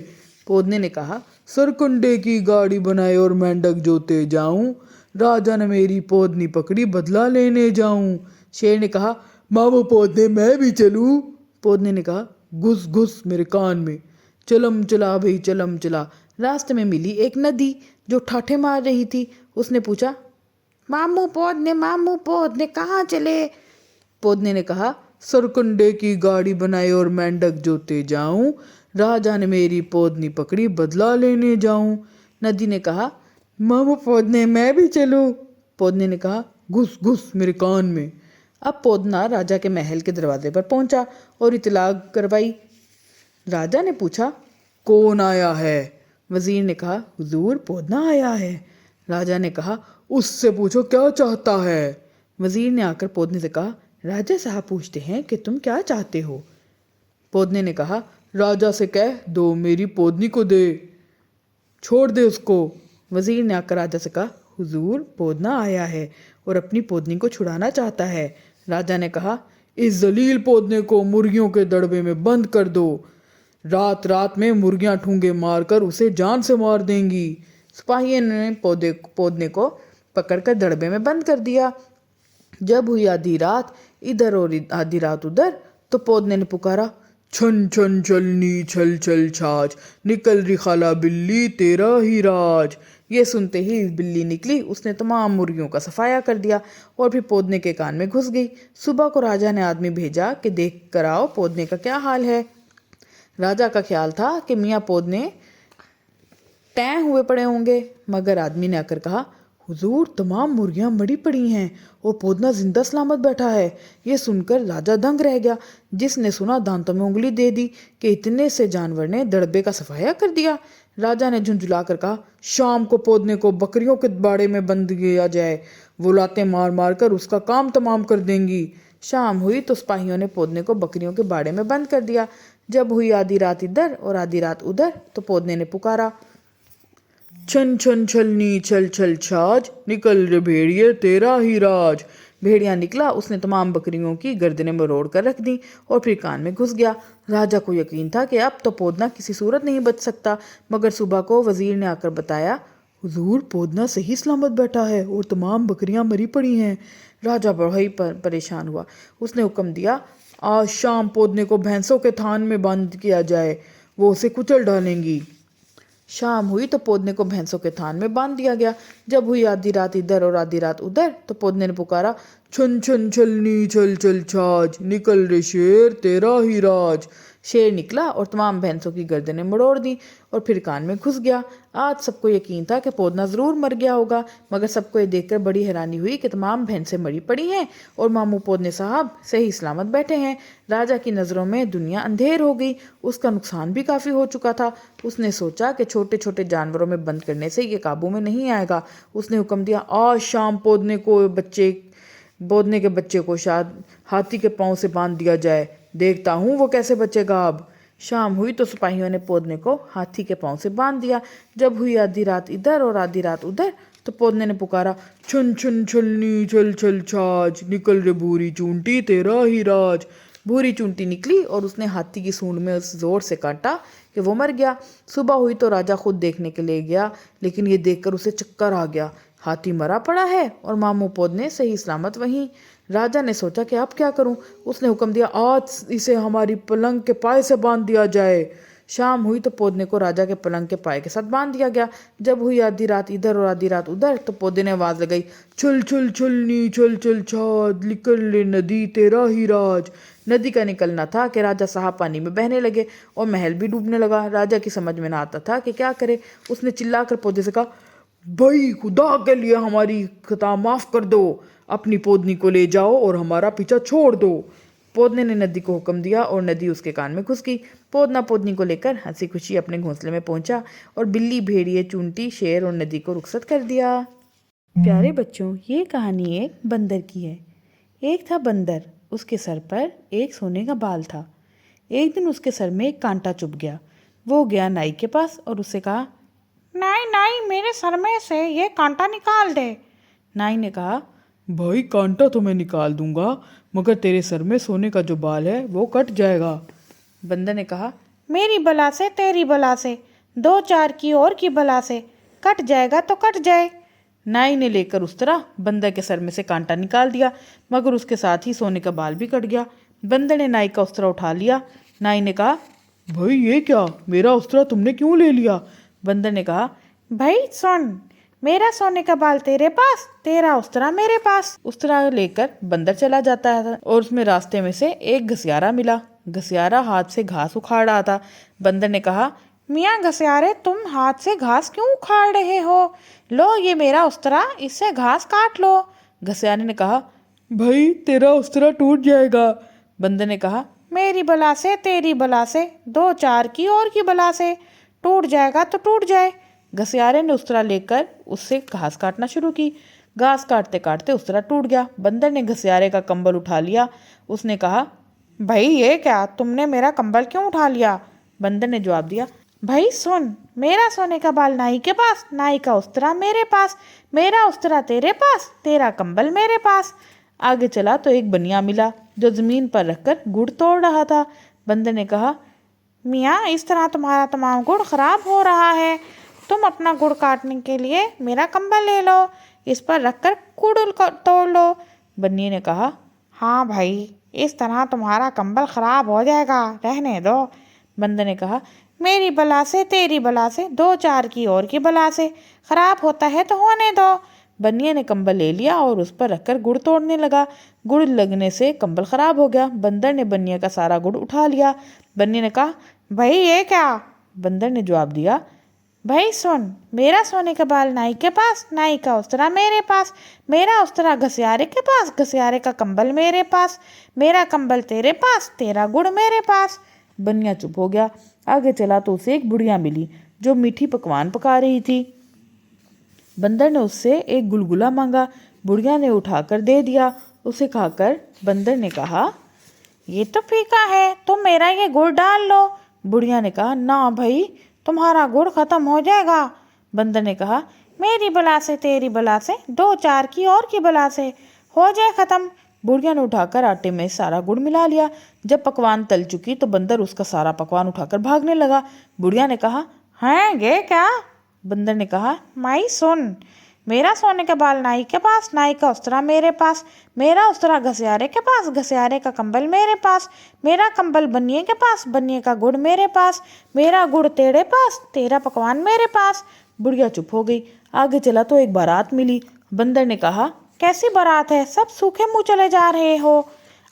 पौधने ने कहा, सरकंडे की गाड़ी बनाए और मेंढक जोते जाऊं। राजा ने मेरी पौधनी पकड़ी, बदला लेने जाऊं। शेर ने कहा, मामू पौधने मैं भी चलूं? पौधने ने कहा, घुस घुस मेरे कान में। चलम चला भाई चलम चला। रास्ते में मिली एक नदी जो ठाठे मार रही थी। उसने पूछा, मामू पौधने कहाँ चले? पौधने ने कहा, सरकंडे की गाड़ी बनाए और मेंढक जोते जाऊं। राजा ने मेरी पौधनी पकड़ी, बदला लेने जाऊं। नदी ने कहा, मामू पौधने मैं भी चलूं? पौधने ने कहा, घुस घुस मेरे कान में। अब पौधना राजा के महल के दरवाजे पर पहुंचा और इतला करवाई। राजा ने पूछा, कौन आया है? वजीर ने कहा, हुजूर पौधना आया है। राजा ने कहा, उससे पूछो क्या चाहता है। वजीर ने आकर पौधने से कहा, राजा साहब पूछते हैं कि तुम क्या चाहते हो। पौधने ने कहा, राजा से कह दो मेरी पौधनी को दे, छोड़ दे उसको। वजीर ने आकर राजा से कहा, हुजूर पौधना आया है और अपनी पौधनी को छुड़ाना चाहता है। राजा ने कहा, इस जलील पौधने को मुर्गियों के दड़बे में बंद कर दो, रात रात में मुर्गियां ठूंगे मारकर उसे जान से मार देंगी। सिपाही ने पौधने को पकड़कर दड़बे में बंद कर दिया। जब हुई आधी रात इधर और आधी रात उधर, तो पौधने ने पुकारा, छन छन चलनी छल छल छाछ, निकल रही खाला बिल्ली तेरा ही राज। ये सुनते ही बिल्ली निकली, उसने तमाम मुर्गियों का सफाया कर दिया और फिर पौधने के कान में घुस गई। सुबह को राजा ने आदमी भेजा कि देख कर आओ पौधने का क्या हाल है। राजा का ख्याल था कि मियाँ पौधने तय हुए पड़े होंगे, मगर आदमी ने आकर कहा, हुजूर तमाम मुर्गियां मरी पड़ी हैं और पौधना जिंदा सलामत बैठा है। ये सुनकर राजा दंग रह गया। जिसने सुना दांतों में उंगली दे दी कि इतने से जानवर ने दड़बे का सफाया कर दिया। राजा ने झुंझुला कर कहा, शाम को पौधने को बकरियों के बाड़े में बंद किया जाए, वो लातें मार मार कर उसका काम तमाम कर देंगी। शाम हुई तो सिपाहियों ने पौधने को बकरियों के बाड़े में बंद कर दिया। जब हुई आधी रात इधर और आधी रात उधर, तो पौधने ने पुकारा, छन छन छलनी छल छल छाछ, निकल रे भेड़िए तेरा ही राज। भेड़िया निकला, उसने तमाम बकरियों की गर्दनें मरोड़ कर रख दी और फिर कान में घुस गया। राजा को यकीन था कि अब तो पौधना किसी सूरत नहीं बच सकता, मगर सुबह को वजीर ने आकर बताया, हुजूर पौधना सही सलामत बैठा है और तमाम बकरियां मरी पड़ी हैं। राजा बड़ा ही परेशान हुआ। उसने हुक्म दिया, आज शाम पौधने को भैंसों के थान में बंद किया जाए, वो उसे कुचल डालेंगी। शाम हुई तो पौधने को भैंसों के थान में बांध दिया गया। जब हुई आधी रात इधर और आधी रात उधर, तो पौधने ने पुकारा, छन छन छलनी छल छल छाछ, निकल रे शेर तेरा ही राज। शेर निकला और तमाम भैंसों की गर्दनें मरोड़ दी और फिर कान में घुस गया। आज सबको यकीन था कि पौधना ज़रूर मर गया होगा, मगर सबको ये देखकर बड़ी हैरानी हुई कि तमाम भैंसें मरी पड़ी हैं और मामू पौधने साहब सही सलामत बैठे हैं। राजा की नज़रों में दुनिया अंधेर हो गई। उसका नुकसान भी काफ़ी हो चुका था। उसने सोचा कि छोटे छोटे जानवरों में बंद करने से ये काबू में नहीं आएगा। उसने हुक्म दिया, आज शाम पौधने के बच्चे को शायद हाथी के पाँव से बांध दिया जाए, देखता हूँ वो कैसे बचेगा अब। शाम हुई तो सिपाहियों ने पौधने को हाथी के पाँव से बांध दिया। जब हुई आधी रात इधर और आधी रात उधर, तो पौधने ने पुकारा, छन छन छलनी छल छल छाछ, निकल रे भूरी चूंटी तेरा ही राज। भूरी चूंटी निकली और उसने हाथी की सूंड में उस जोर से काटा कि वो मर गया। सुबह हुई तो राजा खुद देखने के लिए गया, लेकिन ये देखकर उसे चक्कर आ गया। हाथी मरा पड़ा है और मामू पौधने सही सलामत वहीं। राजा ने सोचा कि अब क्या करूं। उसने हुक्म दिया, आज इसे हमारी पलंग के पाए से बांध दिया जाए। शाम हुई तो पौधने को राजा के पलंग के पाए के साथ बांध दिया गया। जब हुई आधी रात इधर और आधी रात उधर, तो पौधे ने आवाज लगाई, छल छल छलनी छल छल छाछ, निकल ले नदी तेरा ही राज। नदी का निकलना था कि राजा साहब पानी में बहने लगे और महल भी डूबने लगा। राजा की समझ में ना आता था कि क्या करे। उसने चिल्लाकर पौधे से कहा, भाई खुदा के लिए हमारी खता माफ कर दो, अपनी पौधनी को ले जाओ और हमारा पीछा छोड़ दो। पौधने ने नदी को हुक्म दिया और नदी उसके कान में घुस गई। पौधना पौधनी को लेकर हंसी खुशी अपने घोंसले में पहुंचा और बिल्ली, भेड़िए, चूंटी, शेर और नदी को रुखसत कर दिया। प्यारे बच्चों, ये कहानी एक बंदर की है। एक था बंदर, उसके सर पर एक सोने का बाल था। एक दिन उसके सर में एक कांटा चुभ गया। वो गया नाई के पास और उससे कहा, नाई नाई, मेरे सर में से ये कांटा निकाल दे। नाई ने कहा, भाई कांटा तो मैं निकाल दूंगा, मगर तेरे सर में सोने का जो बाल है वो कट जाएगा। बंदर ने कहा, मेरी बला से तेरी बला से, दो चार की और की बला से, कट जाएगा तो कट जाए। नाई ने लेकर उस तरह बंदर के सर में से कांटा निकाल दिया, मगर उसके साथ ही सोने का बाल भी कट गया। बंदर ने नाई का उस्तरा उठा लिया। नाई ने कहा, भाई ये क्या, मेरा उस्तरा तुमने क्यों ले लिया? बंदर ने कहा, भाई सुन, मेरा सोने का बाल तेरे पास, तेरा उस्तरा मेरे पास। उस्तरा लेकर बंदर चला जाता है और उसमें रास्ते में से एक घसियारा मिला। घसियारा हाथ से घास उखाड़ रहा था। बंदर ने कहा, मियाँ घसियारे, तुम हाथ से घास क्यों उखाड़ रहे हो? लो ये मेरा उस्तरा, इससे घास काट लो। घसियारे ने कहा, भाई तेरा उस्तरा टूट जाएगा। बंदर ने कहा, मेरी बला से तेरी बला से, दो चार की और की बला से, ٹوٹ جائے گا تو ٹوٹ جائے۔ گھسیارے نے استرا لے کر اس سے گھاس کاٹنا شروع کی۔ گھاس کاٹتے کاٹتے استرا ٹوٹ گیا۔ بندر نے گھسیارے کا کمبل اٹھا لیا۔ اس نے کہا، بھائی یہ کیا، تم نے میرا کمبل کیوں اٹھا لیا؟ بندر نے جواب دیا، بھائی سن، میرا سونے کا بال نائی کے پاس، نائی کا استرا میرے پاس، میرا استرا تیرے پاس، تیرا کمبل میرے پاس۔ آگے چلا تو ایک بنیا ملا جو زمین پر رکھ کر گڑ توڑ رہا تھا۔ بندر نے کہا، میاں اس طرح تمہارا تمام گڑ خراب ہو رہا ہے، تم اپنا گڑ کاٹنے کے لیے میرا کمبل لے لو، اس پر رکھ کر گڑ توڑ لو۔ بنی نے کہا، ہاں بھائی، اس طرح تمہارا کمبل خراب ہو جائے گا، رہنے دو۔ بندر نے کہا، میری بلا سے تیری بلا سے دو چار کی اور کی بلا سے، خراب ہوتا ہے تو ہونے دو۔ بنیا نے کمبل لے لیا اور اس پر رکھ کر گڑ توڑنے لگا۔ گڑ لگنے سے کمبل خراب ہو گیا۔ بندر نے بنیا کا سارا گڑ اٹھا لیا۔ بنیا نے کہا، بھائی یہ کیا؟ بندر نے جواب دیا، بھائی سن، میرا سونے کا بال نائی کے پاس، نائی کا استرا میرے پاس، میرا استرا گھسیارے کے پاس، گھسیارے کا کمبل میرے پاس، میرا کمبل تیرے پاس، تیرا گڑ میرے پاس۔ بنیا چپ ہو گیا۔ آگے چلا تو اسے ایک بڑھیا ملی جو میٹھی پکوان پکا رہی تھی۔ بندر نے اس سے ایک گلگلا مانگا۔ بڑھیا نے اٹھا کر دے دیا۔ اسے کھا کر بندر نے کہا، یہ تو پھیکا ہے، تم میرا یہ گڑ ڈال لو۔ بڑھیا نے کہا، نہ بھائی، تمہارا گڑ ختم ہو جائے گا۔ بندر نے کہا، میری بلا سے تیری بلا سے دو چار کی اور کی بلا سے ہو جائے ختم۔ بڑھیا نے اٹھا کر آٹے میں سارا گڑ ملا لیا۔ جب پکوان تل چکی تو بندر اس کا سارا پکوان اٹھا کر بھاگنے لگا۔ بڑھیا نے کہا، ہیں یہ کیا؟ بندر نے کہا، مائی سن، میرا سونے کا بال نائی کے پاس، نائی کا استرا میرے پاس، میرا استرا گھسیارے کے پاس، گھسیارے کا کمبل میرے پاس، میرا کمبل بنیے کے پاس، بنیے کا گڑ میرے پاس، میرا گڑ تیرے پاس، تیرا پکوان میرے پاس۔ بڑھیا چپ ہو گئی۔ آگے چلا تو ایک بارات ملی۔ بندر نے کہا، کیسی بارات ہے، سب سوکھے منہ چلے جا رہے ہو،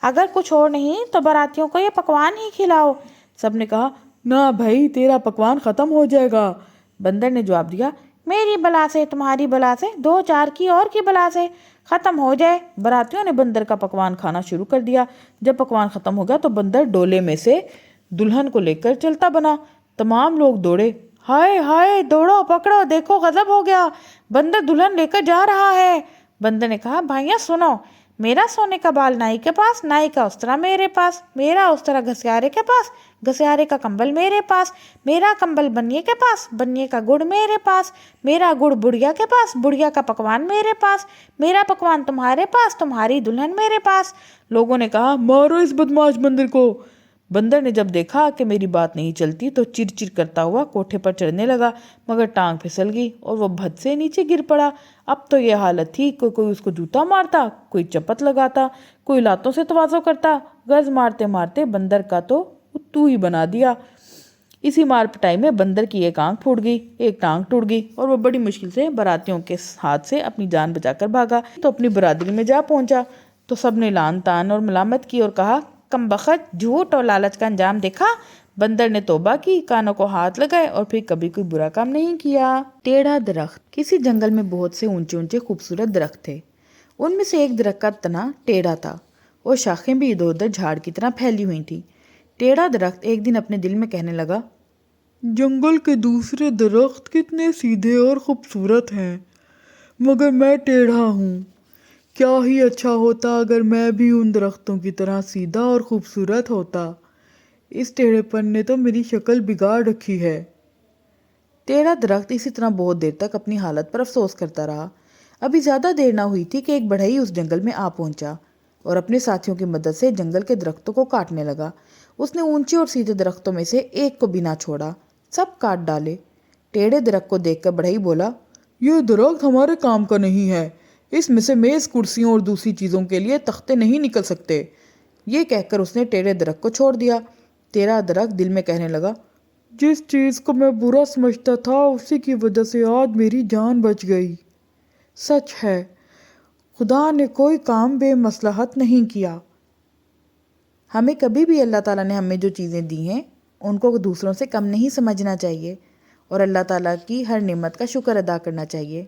اگر کچھ اور نہیں تو براتیوں کو یہ پکوان ہی کھلاؤ۔ سب نے کہا، نہ بھائی، تیرا پکوان ختم ہو جائے گا۔ بندر نے جواب دیا، میری بلا سے تمہاری بلا سے دو چار کی اور کی بلا سے ختم ہو جائے۔ براتیوں نے بندر کا پکوان کھانا شروع کر دیا۔ جب پکوان ختم ہو گیا تو بندر ڈولے میں سے دلہن کو لے کر چلتا بنا۔ تمام لوگ دوڑے، ہائے ہائے، دوڑو پکڑو، دیکھو غضب ہو گیا، بندر دلہن لے کر جا رہا ہے۔ بندر نے کہا، بھائیاں سنو، میرا سونے کا بال نائی کے پاس، نائی کا استرا میرے پاس، میرا استرا گھسیارے کے پاس، گھسیارے کا کمبل میرے پاس، میرا کمبل بنیے کے پاس، بنیے کا گڑ میرے پاس، میرا گڑ بڑھیا کے پاس، بڑھیا کا پکوان میرے پاس، میرا پکوان تمہارے پاس، تمہاری دلہن میرے پاس۔ لوگوں نے کہا، مارو اس بدماش بندر کو۔ بندر نے جب دیکھا کہ میری بات نہیں چلتی تو چر کرتا ہوا کوٹھے پر چڑھنے لگا، مگر ٹانگ پھسل گئی اور وہ بھت سے نیچے گر پڑا۔ اب تو یہ حالت تھی، کوئی اس کو جوتا مارتا، کوئی چپت لگاتا، کوئی لاتوں سے تواضع کرتا۔ گرز مارتے مارتے بندر کا تو تو ہی بنا دیا۔ اسی مار پٹائی میں بندر کی ایک آنکھ پھوٹ گئی، ایک ٹانگ ٹوٹ گئی اور وہ بڑی مشکل سے براتیوں کے ہاتھ سے اپنی جان بچا کر بھاگا۔ تو اپنی برادری میں جا پہنچا تو سب نے لعن طعن اور ملامت کی اور کہا، کم بخت، جھوٹ اور لالچ کا انجام دیکھا۔ بندر نے توبہ کی، کانوں کو ہاتھ لگائے اور پھر کبھی کوئی برا کام نہیں کیا۔ ٹیڑھا درخت۔ کسی جنگل میں بہت سے اونچے اونچے خوبصورت درخت تھے۔ ان میں سے ایک درخت کا تنا ٹیڑھا تھا اور شاخیں بھی ادھر ادھر جھاڑ کی طرح پھیلی ہوئی تھیں۔ ٹیڑھا درخت ایک دن اپنے دل میں کہنے لگا، جنگل کے دوسرے درخت کتنے سیدھے اور خوبصورت ہیں، مگر میں ٹیڑھا ہوں۔ کیا ہی اچھا ہوتا اگر میں بھی ان درختوں کی طرح سیدھا اور خوبصورت ہوتا۔ اس ٹیڑھے پن نے تو میری شکل بگاڑ رکھی ہے۔ ٹیڑھا درخت اسی طرح بہت دیر تک اپنی حالت پر افسوس کرتا رہا۔ ابھی زیادہ دیر نہ ہوئی تھی کہ ایک بڑھئی اس جنگل میں آ پہنچا اور اپنے ساتھیوں کی مدد سے جنگل کے درختوں کو کاٹنے لگا۔ اس نے اونچے اور سیدھے درختوں میں سے ایک کو بھی نہ چھوڑا، سب کاٹ ڈالے۔ ٹیڑھے درخت کو دیکھ کر بڑھئی بولا، یہ درخت ہمارے کام کا نہیں ہے، اس میں سے میز، کرسیوں اور دوسری چیزوں کے لیے تختے نہیں نکل سکتے۔ یہ کہہ کر اس نے ٹیڑھے درخت کو چھوڑ دیا۔ ٹیڑھا درخت دل میں کہنے لگا، جس چیز کو میں برا سمجھتا تھا اسی کی وجہ سے آج میری جان بچ گئی۔ سچ ہے، خدا نے کوئی کام بے مصلحت نہیں کیا۔ ہمیں کبھی بھی اللہ تعالیٰ نے ہمیں جو چیزیں دی ہیں ان کو دوسروں سے کم نہیں سمجھنا چاہیے اور اللہ تعالیٰ کی ہر نعمت کا شکر ادا کرنا چاہیے۔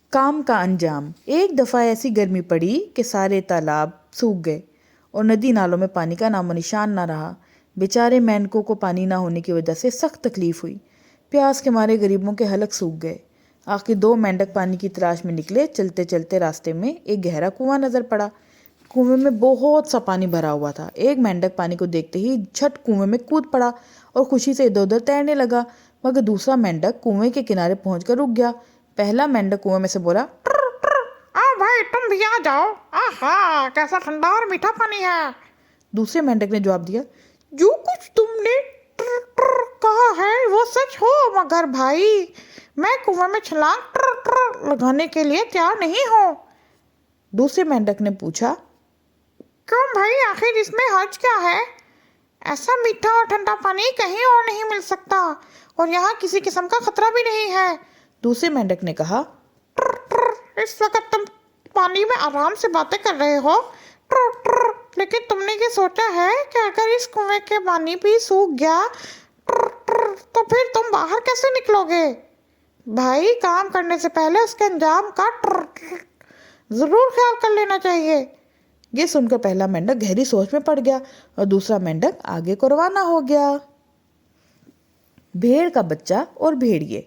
کام کا انجام۔ ایک دفعہ ایسی گرمی پڑی کہ سارے تالاب سوکھ گئے اور ندی نالوں میں پانی کا نام و نشان نہ رہا۔ बेचारे मेंढकों को पानी ना होने की वजह से सख्त तकलीफ हुई। प्यास के मारे गरीबों के हलक सूख गए। आखिर 2 मेंढक पानी की तलाश में निकले। चलते चलते रास्ते में एक गहरा कुआं नजर पड़ा। कुएं में बहुत सा पानी भरा हुआ था। एक मेंढक पानी को देखते ही झट कुएं में कूद पड़ा और खुशी से इधर उधर तैरने लगा, मगर दूसरा मेंढक कुएं के किनारे पहुंचकर रुक गया। पहला मेंढक कुएं में से बोला, ट्र, ट्र, आओ भाई तुम भी आ जाओ, आहा कैसा ठंडा और मीठा पानी है। दूसरे मेंढक ने जवाब दिया, जो कुछ तुमने ट्र, ट्र, कहा है वो सच हो, मगर भाई मैं कुएं में छलांग ट्र, ट्र, लगाने के लिए तैयार नहीं हूँ। दूसरे मेंढक ने पूछा, क्यों भाई, आखिर इसमें हर्ज क्या है? ऐसा मीठा और ठंडा पानी कहीं और नहीं मिल सकता और यहाँ किसी किस्म का खतरा भी नहीं है। दूसरे मेंढक ने कहा, ट्र, ट्र, इस वक्त तुम पानी में आराम से बातें कर रहे हो, ट्र, ट्र, लेकिन तुमने ये सोचा है कि अगर इस कुएं के पानी भी सूख गया ट्र, ट्र, तो फिर तुम बाहर कैसे निकलोगे? भाई काम करने से पहले उसके अंजाम का ट्र, ट्र, जरूर ख्याल कर लेना चाहिए। ये सुनकर पहला मेंढक गहरी सोच में पड़ गया और दूसरा मेंढक आगे को रवाना हो गया। भेड़ का बच्चा और भेड़िए।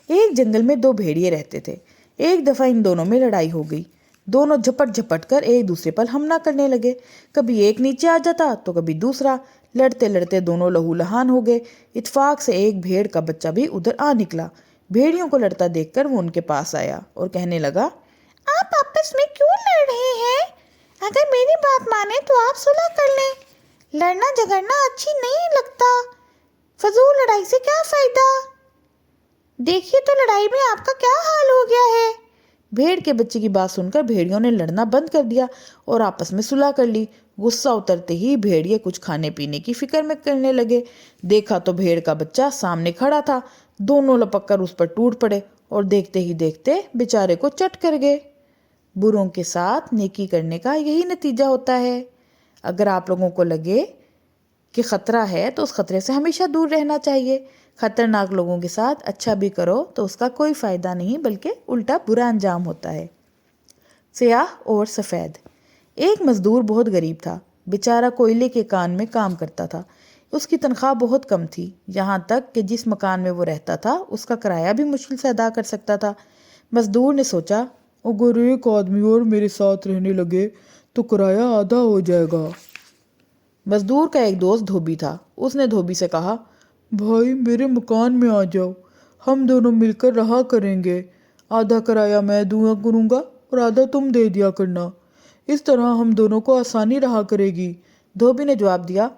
एक जंगल में 2 भेड़िए रहते थे। एक दफा इन दोनों में लड़ाई हो गई। दोनों झपट झपट कर एक दूसरे पर हमला करने लगे। कभी एक नीचे आ जाता तो कभी दूसरा। लड़ते लड़ते दोनों लहूलुहान हो गए। इत्फाक से एक भेड़ का बच्चा भी उधर आ निकला। भेड़ियों को लड़ता देखकर वो उनके पास आया और कहने लगा, आप आपस में क्यों लड़ रहे हैं? अगर मेरी बात माने तो आप सुलह कर लें। लड़ना झगड़ना अच्छी नहीं लगता। फजूल लड़ाई से क्या फायदा? देखिए तो लड़ाई में आपका क्या हाल हो गया है। भेड़ के बच्चे की बात सुनकर भेड़ियों ने लड़ना बंद कर दिया और आपस में सुलह कर ली। गुस्सा उतरते ही भेड़िए कुछ खाने पीने की फिक्र में करने लगे। देखा तो भेड़ का बच्चा सामने खड़ा था। दोनों लपक कर उस पर टूट पड़े और देखते ही देखते बेचारे को चट कर गए। बुरों के साथ नेकी करने का यही नतीजा होता है। अगर आप लोगों को लगे कि खतरा है तो उस खतरे से हमेशा दूर रहना चाहिए। खतरनाक लोगों के साथ अच्छा भी करो तो उसका कोई फायदा नहीं, बल्कि उल्टा बुरा अंजाम होता है। स्याह और सफ़ेद। एक मजदूर बहुत गरीब था। बेचारा कोयले के कान में काम करता था। उसकी तनख्वाह बहुत कम थी, यहाँ तक कि जिस मकान में वो रहता था उसका किराया भी मुश्किल से अदा कर सकता था। मजदूर ने सोचा, अगर एक आदमी और मेरे साथ रहने लगे तो किराया आधा हो जाएगा। मजदूर का एक दोस्त धोबी था। उसने धोबी से कहा, भाई मेरे मकान में आ जाओ, हम दोनों मिलकर रहा करेंगे। आधा किराया मैं दूंगा करूँगा और आधा तुम दे दिया करना। इस तरह हम दोनों को आसानी रहा करेगी। धोबी ने जवाब दिया,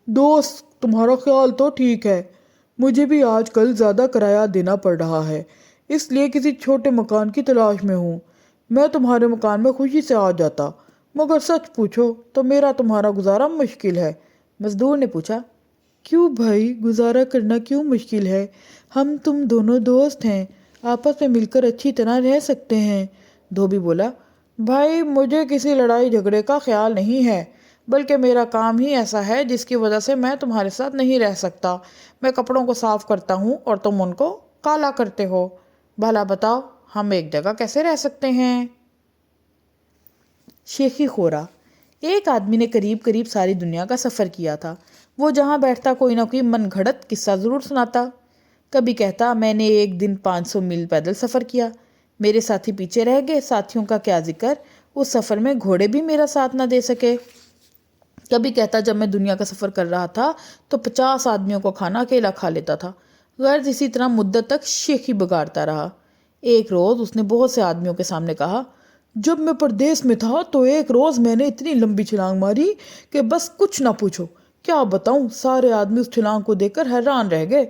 दोस्त तुम्हारा ख्याल तो ठीक है, मुझे भी आजकल ज़्यादा किराया देना पड़ रहा है, इसलिए किसी छोटे मकान की तलाश में हूँ। मैं तुम्हारे मकान में खुशी से आ जाता, मगर सच पूछो तो मेरा तुम्हारा गुजारा मुश्किल है। मजदूर ने पूछा, क्यों भाई, गुजारा करना क्यों मुश्किल है? हम तुम दोनों दोस्त हैं, आपस में मिलकर अच्छी तरह रह सकते हैं। धोबी बोला, भाई मुझे किसी लड़ाई झगड़े का ख्याल नहीं है, बल्कि मेरा काम ही ऐसा है जिसकी वजह से मैं तुम्हारे साथ नहीं रह सकता। मैं कपड़ों को साफ करता हूँ और तुम उनको काला करते हो। भला बताओ हम एक जगह कैसे रह सकते हैं? शेखी खोरा। एक आदमी ने करीब करीब सारी दुनिया का सफ़र किया था। वो जहाँ बैठता कोई ना कोई मन घड़त किस्सा ज़रूर सुनाता। कभी कहता, मैंने एक दिन 500 मील पैदल सफ़र किया, मेरे साथी पीछे रह गए। साथियों का क्या जिक्र, उस सफ़र में घोड़े भी मेरा साथ ना दे सके। कभी कहता, जब मैं दुनिया का सफ़र कर रहा था तो 50 आदमियों को खाना अकेला खा लेता था। गर्ज इसी तरह मुद्दत तक शेखी बिगाड़ता रहा। एक रोज़ उसने बहुत से आदमियों के सामने कहा, जब मैं परदेश में था तो एक रोज़ मैंने इतनी लंबी छलांग मारी कि बस कुछ ना पूछो। क्या बताऊं, सारे आदमी उस छलांग को देखकर हैरान रह गए।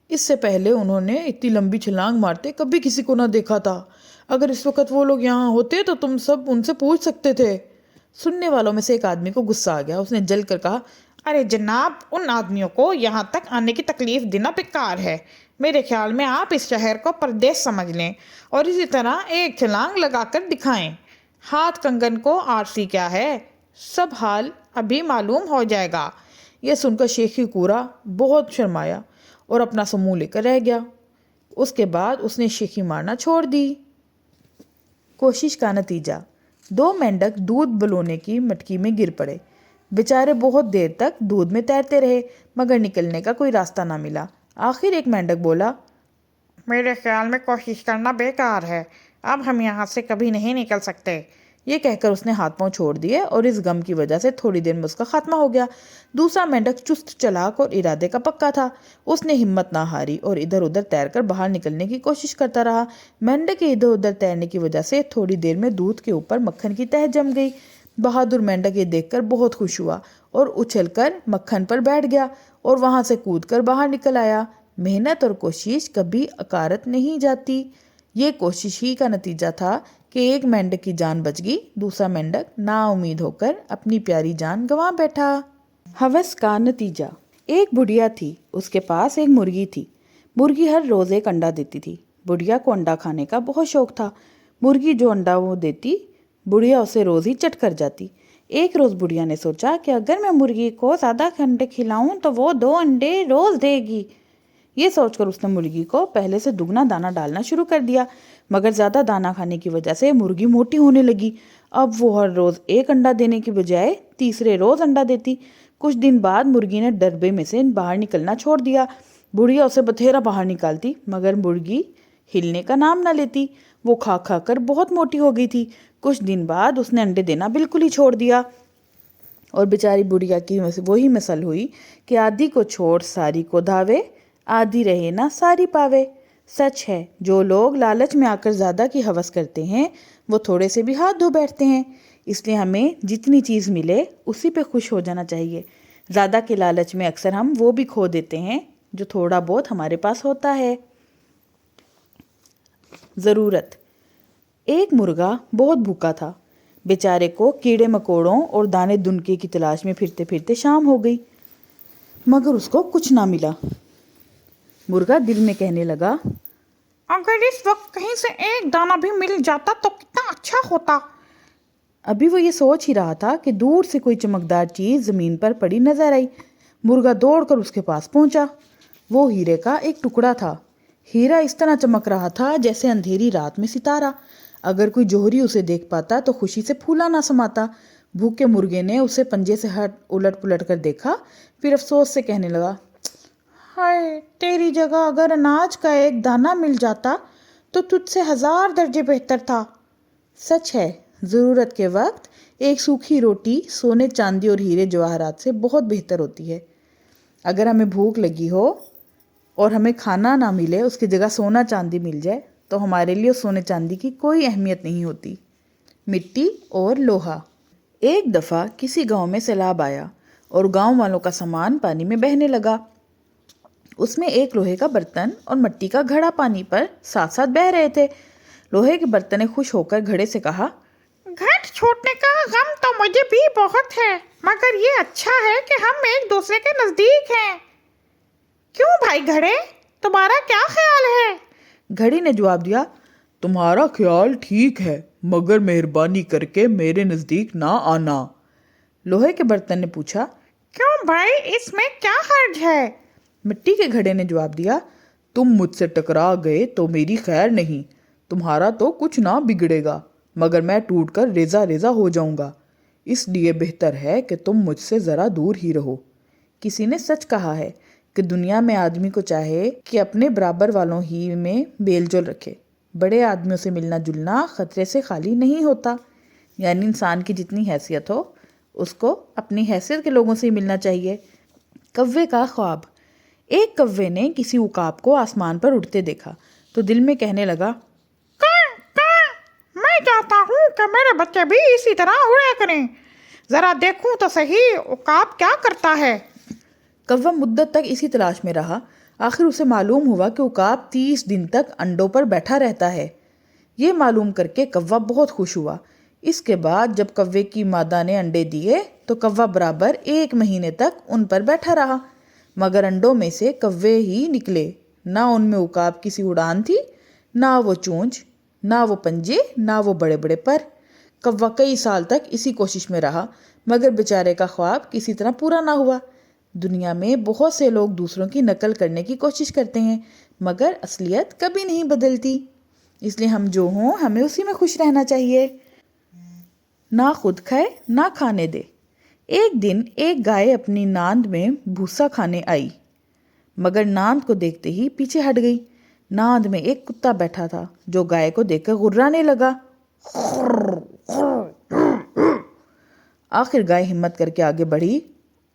इससे पहले उन्होंने इतनी लंबी छलांग मारते कभी किसी को ना देखा था। अगर इस वक्त वो लोग यहाँ होते तो तुम सब उनसे पूछ सकते थे। सुनने वालों में से एक आदमी को गुस्सा आ गया। उसने जल कर कहा, अरे जनाब, उन आदमियों को यहाँ तक आने की तकलीफ देना बेकार है। मेरे ख्याल में आप इस शहर को परदेश समझ लें और इसी तरह एक छलांग लगाकर दिखाएं। हाथ कंगन को आरसी क्या है, सब हाल अभी मालूम हो जाएगा। यह सुनकर शेखी कूरा बहुत शर्माया और अपना समूह लेकर रह गया। उसके बाद उसने शेखी मारना छोड़ दी। कोशिश का नतीजा। 2 मेंढक दूध बलोने की मटकी में गिर पड़े। बेचारे बहुत देर तक दूध में तैरते रहे मगर निकलने का कोई रास्ता ना मिला। आखिर एक मेंढक बोला, मेरे ख्याल में कोशिश करना बेकार है, अब हम यहाँ से कभी नहीं निकल सकते। ये कहकर उसने हाथ पांव छोड़ दिए और इस गम की वजह से थोड़ी देर में उसका खात्मा हो गया। दूसरा मेंढक चुस्त चालाक और इरादे का पक्का था। उसने हिम्मत ना हारी और इधर उधर तैरकर बाहर निकलने की कोशिश करता रहा। मेंढक के इधर उधर तैरने की वजह से थोड़ी देर में दूध के ऊपर मक्खन की तह जम गई। बहादुर मेंढक ये देखकर बहुत खुश हुआ और उछलकर मक्खन पर बैठ गया और वहां से कूदकर बाहर निकल आया। मेहनत और कोशिश कभी अकारत नहीं जाती। ये कोशिश ही का नतीजा था कि एक मेंढक की जान बच गई, दूसरा मेंढक नाउम्मीद होकर अपनी प्यारी जान गंवा बैठा। हवस का नतीजा। एक बुढ़िया थी, उसके पास एक मुर्गी थी। मुर्गी हर रोज एक अंडा देती थी। बुढ़िया को अंडा खाने का बहुत शौक था। मुर्गी जो अंडा वो देती, बुढ़िया उसे रोज ही चट कर जाती। एक रोज बुढ़िया ने सोचा कि अगर मैं मुर्गी को ज्यादा अंडे खिलाऊं तो वो 2 अंडे रोज देगी। ये सोचकर उसने मुर्गी को पहले से दुगना दाना डालना शुरू कर दिया, मगर ज़्यादा दाना खाने की वजह से मुर्गी मोटी होने लगी। अब वो हर रोज़ एक अंडा देने की बजाय तीसरे रोज़ अंडा देती। कुछ दिन बाद मुर्गी ने डरबे में से बाहर निकलना छोड़ दिया। बुढ़िया उसे बथेरा बाहर निकालती, मगर मुर्गी हिलने का नाम न लेती। वो खा खा कर बहुत मोटी हो गई थी। कुछ दिन बाद उसने अंडे देना बिल्कुल ही छोड़ दिया और बेचारी बुढ़िया की वही मिसल हुई कि आधी को छोड़ सारी को धावे, आधी रहे ना सारी पावे। सच है, जो लोग लालच में आकर ज़्यादा की हवस करते हैं वो थोड़े से भी हाथ धो बैठते हैं। इसलिए हमें जितनी चीज़ मिले उसी पे खुश हो जाना चाहिए। ज़्यादा के लालच में अक्सर हम वो भी खो देते हैं जो थोड़ा बहुत हमारे पास होता है। ज़रूरत। एक मुर्गा बहुत भूखा था। बेचारे को कीड़े मकोड़ों और दाने दुनके की तलाश में फिरते फिरते शाम हो गई, मगर उसको कुछ ना मिला। मुर्गा दिल में कहने लगा, अगर इस वक्त कहीं से एक दाना भी मिल जाता तो कितना अच्छा होता। अभी वो ये सोच ही रहा था कि दूर से कोई चमकदार चीज जमीन पर पड़ी नजर आई। मुर्गा दौड़कर उसके पास पहुंचा। वो हीरे का एक टुकड़ा था। हीरा इस तरह चमक रहा था जैसे अंधेरी रात में सितारा। अगर कोई जोहरी उसे देख पाता तो खुशी से फूला ना समाता। भूखे मुर्गे ने उसे पंजे से हट उलट पुलट कर देखा, फिर अफसोस से कहने लगा, हाय, तेरी जगह अगर अनाज का एक दाना मिल जाता तो तुझसे 1000 दर्जे बेहतर था। सच है, ज़रूरत के वक्त एक सूखी रोटी सोने चांदी और हीरे जवाहरात से बहुत बेहतर होती है। अगर हमें भूख लगी हो और हमें खाना ना मिले, उसकी जगह सोना चांदी मिल जाए तो हमारे लिए सोने चांदी की कोई अहमियत नहीं होती। मिट्टी और लोहा। एक दफ़ा किसी गांव में सैलाब आया और गांव वालों का सामान पानी में बहने लगा। उसमें एक लोहे का बर्तन और मिट्टी का घड़ा पानी पर साथ साथ बह रहे थे। लोहे के बर्तन ने खुश होकर घड़े से कहा, घट छोड़ने का गम तो मुझे भी बहुत है, मगर ये अच्छा है कि हम एक दूसरे के नजदीक हैं। क्यों भाई घड़े, तुम्हारा क्या ख्याल है? घड़ी ने जवाब दिया, तुम्हारा ख्याल ठीक है, मगर मेहरबानी करके मेरे नजदीक ना आना। लोहे के बर्तन ने पूछा, क्यों भाई, इसमें क्या हर्ज है? मिट्टी के घड़े ने जवाब दिया, तुम मुझसे टकरा गए तो मेरी खैर नहीं, तुम्हारा तो कुछ ना बिगड़ेगा, मगर मैं टूटकर रेजा रेजा हो जाऊंगा। इसलिए बेहतर है कि तुम मुझसे ज़रा दूर ही रहो। किसी ने सच कहा है कि दुनिया में आदमी को चाहे कि अपने बराबर वालों ही में मेलजोल रखे। बड़े आदमियों से मिलना जुलना खतरे से खाली नहीं होता। यानी इंसान की जितनी हैसियत हो उसको अपनी हैसियत के लोगों से ही मिलना चाहिए। कव्वे का ख्वाब। एक कव्वे ने किसी उकाब को आसमान पर उड़ते देखा तो दिल में कहने लगा, मैं चाहता हूँ कि मेरे बच्चे भी इसी तरह उड़ा करें। जरा देखूं तो सही उकाब क्या करता है। कव्वा मुद्दत तक इसी तलाश में रहा। आखिर उसे मालूम हुआ कि उकाब 30 दिन तक अंडों पर बैठा रहता है। ये मालूम करके कव्वा बहुत खुश हुआ। इसके बाद जब कव्वे की मादा ने अंडे दिए तो कव्वा बराबर 1 महीने तक उन पर बैठा रहा, मगर अंडों में से कव्वे ही निकले। ना उनमें उकाब की सी उड़ान थी, ना वो चोंच, ना वो पंजे, ना वो बड़े बड़े पर। कव्वा कई साल तक इसी कोशिश में रहा, मगर बेचारे का ख्वाब किसी तरह पूरा ना हुआ। दुनिया में बहुत से लोग दूसरों की नकल करने की कोशिश करते हैं, मगर असलियत कभी नहीं बदलती। इसलिए हम जो हों हमें उसी में खुश रहना चाहिए। ना खुद खाए ना खाने दे, एक दिन एक गाय अपनी नांद में भूसा खाने आई, मगर नांद को देखते ही पीछे हट गई। नांद में एक कुत्ता बैठा था जो गाय को देखकर गुर्राने लगा। आखिर गाय हिम्मत करके आगे बढ़ी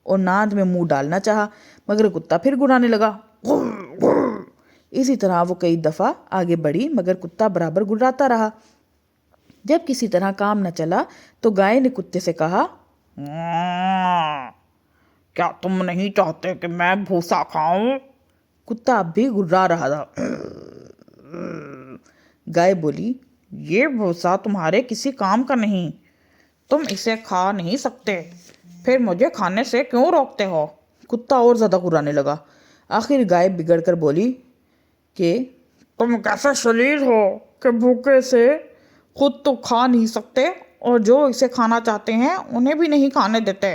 और नांद में मुंह डालना चाहा, मगर कुत्ता फिर गुर्राने लगा। इसी तरह वो कई दफ़ा आगे बढ़ी, मगर कुत्ता बराबर गुर्राता रहा। जब किसी तरह काम न चला तो गाय ने कुत्ते से कहा, क्या तुम नहीं चाहते कि मैं भूसा खाऊं? कुत्ता अब भी गुर्रा रहा था। गाय बोली, ये भूसा तुम्हारे किसी काम का नहीं, तुम इसे खा नहीं सकते, फिर मुझे खाने से क्यों रोकते हो? कुत्ता और ज़्यादा गुर्राने लगा। आखिर गाय बिगड़ कर बोली कि तुम कैसे शरीर हो कि भूखे से खुद तो खा नहीं सकते और जो इसे खाना चाहते हैं उन्हें भी नहीं खाने देते।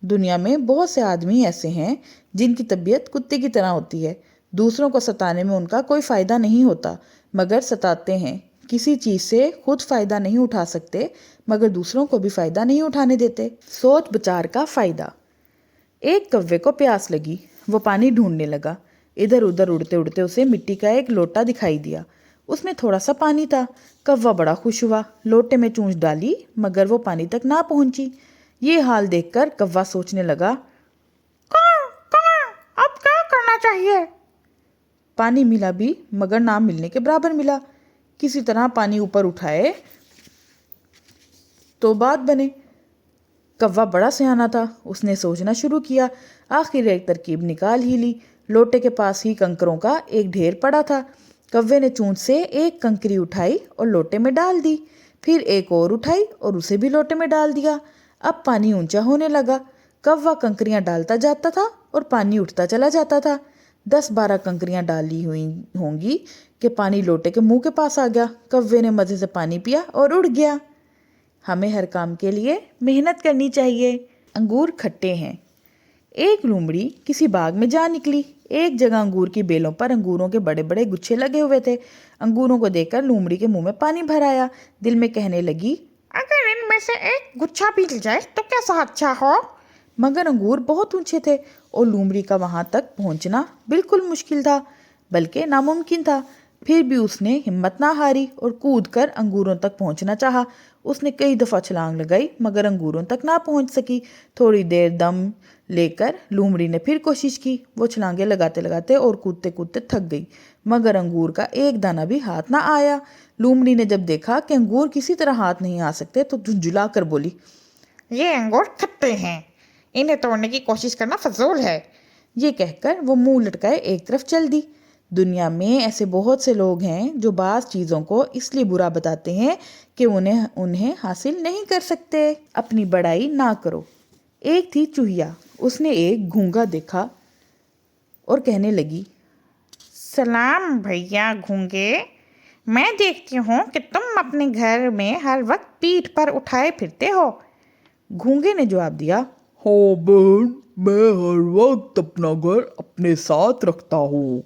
दुनिया में बहुत से आदमी ऐसे हैं जिनकी तबीयत कुत्ते की तरह होती है। दूसरों को सताने में उनका कोई फ़ायदा नहीं होता, मगर सताते हैं। किसी चीज़ से खुद फ़ायदा नहीं उठा सकते, मगर दूसरों को भी फ़ायदा नहीं उठाने देते। सोच विचार का फ़ायदा। एक कौवे को प्यास लगी, वो पानी ढूंढने लगा। इधर उधर उड़ते उड़ते उसे मिट्टी का एक लोटा दिखाई दिया, उसमें थोड़ा सा पानी था। कौवा बड़ा खुश हुआ, लोटे में चोंच डाली, मगर वो पानी तक ना पहुंची। ये हाल देखकर कौवा सोचने लगा, अब क्या करना चाहिए? पानी मिला भी, मगर ना मिलने के बराबर मिला। किसी तरह पानी ऊपर उठाए तो बात बने। कौवा बड़ा सियाना था, उसने सोचना शुरू किया। आखिर एक तरकीब निकाल ही ली। लोटे के पास ही कंकरों का एक ढेर पड़ा था। कौवे ने चूंच से एक कंकरी उठाई और लोटे में डाल दी, फिर एक और उठाई और उसे भी लोटे में डाल दिया। अब पानी ऊंचा होने लगा। कौवा कंकरियां डालता जाता था और पानी उठता चला जाता था। 10-12 कंकरियां डाली हुई होंगी कि पानी लोटे के मुंह के पास आ गया। कौवे ने मज़े से पानी पिया और उड़ गया। हमें हर काम के लिए मेहनत करनी चाहिए। अंगूर खट्टे हैं। एक लोमड़ी किसी बाग में जा निकली। एक जगह अंगूर की बेलों पर अंगूरों के बड़े बड़े गुच्छे लगे हुए थे। अंगूरों को देखकर लोमड़ी के मुंह में पानी भर आया। दिल में कहने लगी, अगर इनमें से एक गुच्छा भी मिल जाए तो कैसा अच्छा हो। मगर अंगूर बहुत ऊंचे थे और लोमड़ी का वहां तक पहुंचना बिल्कुल मुश्किल था, बल्कि नामुमकिन था। फिर भी उसने हिम्मत ना हारी और कूदकर अंगूरों तक पहुंचना चाहा। उसने कई दफ़ा छलांग लगाई, मगर अंगूरों तक ना पहुंच सकी। थोड़ी देर दम लेकर लोमड़ी ने फिर कोशिश की। वो छलांगे लगाते लगाते और कूदते कूदते थक गई, मगर अंगूर का एक दाना भी हाथ ना आया। लोमड़ी ने जब देखा कि अंगूर किसी तरह हाथ नहीं आ सकते तो झुंझुला कर बोली, ये अंगूर खट्टे हैं, इन्हें तोड़ने की कोशिश करना फजूल है। ये कहकर वो मुंह लटकाए एक तरफ चल दी। दुनिया में ऐसे बहुत से लोग हैं जो बाज़ चीज़ों को इसलिए बुरा बताते हैं कि उन्हें हासिल नहीं कर सकते। अपनी बड़ाई ना करो। एक थी चूहिया, उसने एक घूंगा देखा और कहने लगी, सलाम भैया घूंगे, मैं देखती हूँ कि तुम अपने घर में हर वक्त पीठ पर उठाए फिरते हो। घूंगे ने जवाब दिया, हाँ बहन, मैं हर वक्त अपना घर अपने साथ रखता हूँ।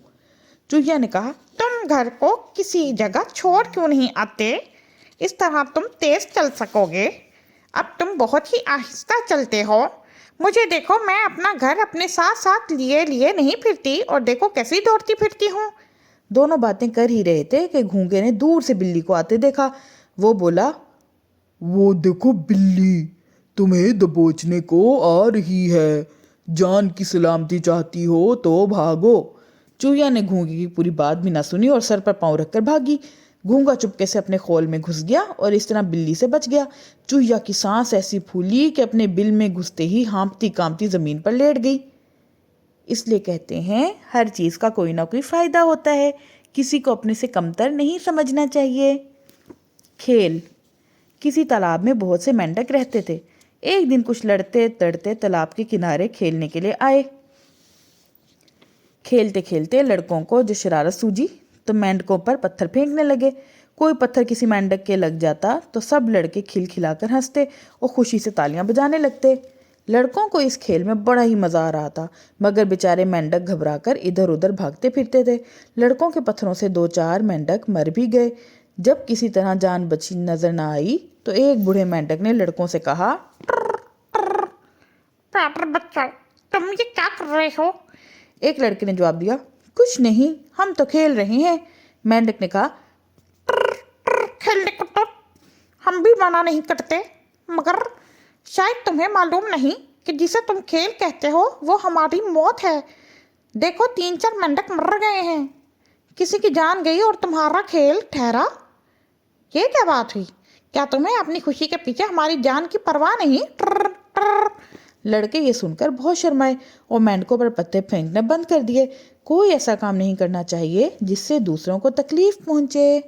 चूहिया ने कहा, तुम घर को किसी जगह छोड़ क्यों नहीं आते? इस तरह तुम तेज चल सकोगे। अब तुम बहुत ही आहिस्ता चलते हो। मुझे देखो, मैं अपना घर अपने साथ साथ लिए लिए नहीं फिरती और देखो कैसी दौड़ती फिरती हूँ। दोनों बातें कर ही रहे थे कि घूंगे ने दूर से बिल्ली को आते देखा। वो बोला, वो देखो बिल्ली तुम्हें दबोचने को आ रही है। जान की सलामती चाहती हो तो भागो। चूहिया ने घूंगे की पूरी बात भी ना सुनी और सर पर पांव रखकर भागी। घूंगा चुपके से अपने खोल में घुस गया और इस तरह बिल्ली से बच गया। चूहिया की सांस ऐसी फूली कि अपने बिल में घुसते ही हाँफती कांपती जमीन पर लेट गई। इसलिए कहते हैं, हर चीज़ का कोई ना कोई फ़ायदा होता है। किसी को अपने से कमतर नहीं समझना चाहिए। खेल। किसी तालाब में बहुत से मेंढक रहते थे। एक दिन कुछ लड़ते तड़ते तालाब के किनारे खेलने के लिए आए। खेलते खेलते लड़कों को जो शरारत सूझी तो मेंढकों पर पत्थर फेंकने लगे। कोई पत्थर किसी मेंढक के लग जाता तो सब लड़के खिलखिलाकर हंसते और खुशी से तालियां बजाने लगते। लड़कों को इस खेल में बड़ा ही मज़ा आ रहा था, मगर बेचारे मेंढक घबराकर इधर उधर भागते फिरते थे। लड़कों के पत्थरों से 2-4 मेंढक मर भी गए। जब किसी तरह जान बची नजर न आई तो एक बूढ़े मेंढक ने लड़कों से कहा, प्यारे बच्चा, तुम ये क्या कर रहे हो? एक लड़के ने जवाब दिया, कुछ नहीं, हम तो खेल रहे हैं। मेंढक ने कहा, खेलने को तो हम भी मना नहीं करते, मगर शायद तुम्हें मालूम नहीं कि जिसे तुम खेल कहते हो वो हमारी मौत है। देखो 3-4 मेंढक मर गए हैं, किसी की जान गई और तुम्हारा खेल ठहरा। ये क्या बात हुई? क्या तुम्हें अपनी खुशी के पीछे हमारी जान की परवाह नहीं? ट्र, ट्र। लड़के ये सुनकर बहुत शर्माए और मेंढकों पर पत्ते फेंकना बंद कर दिए। कोई ऐसा काम नहीं करना चाहिए जिससे दूसरों को तकलीफ पहुंचे।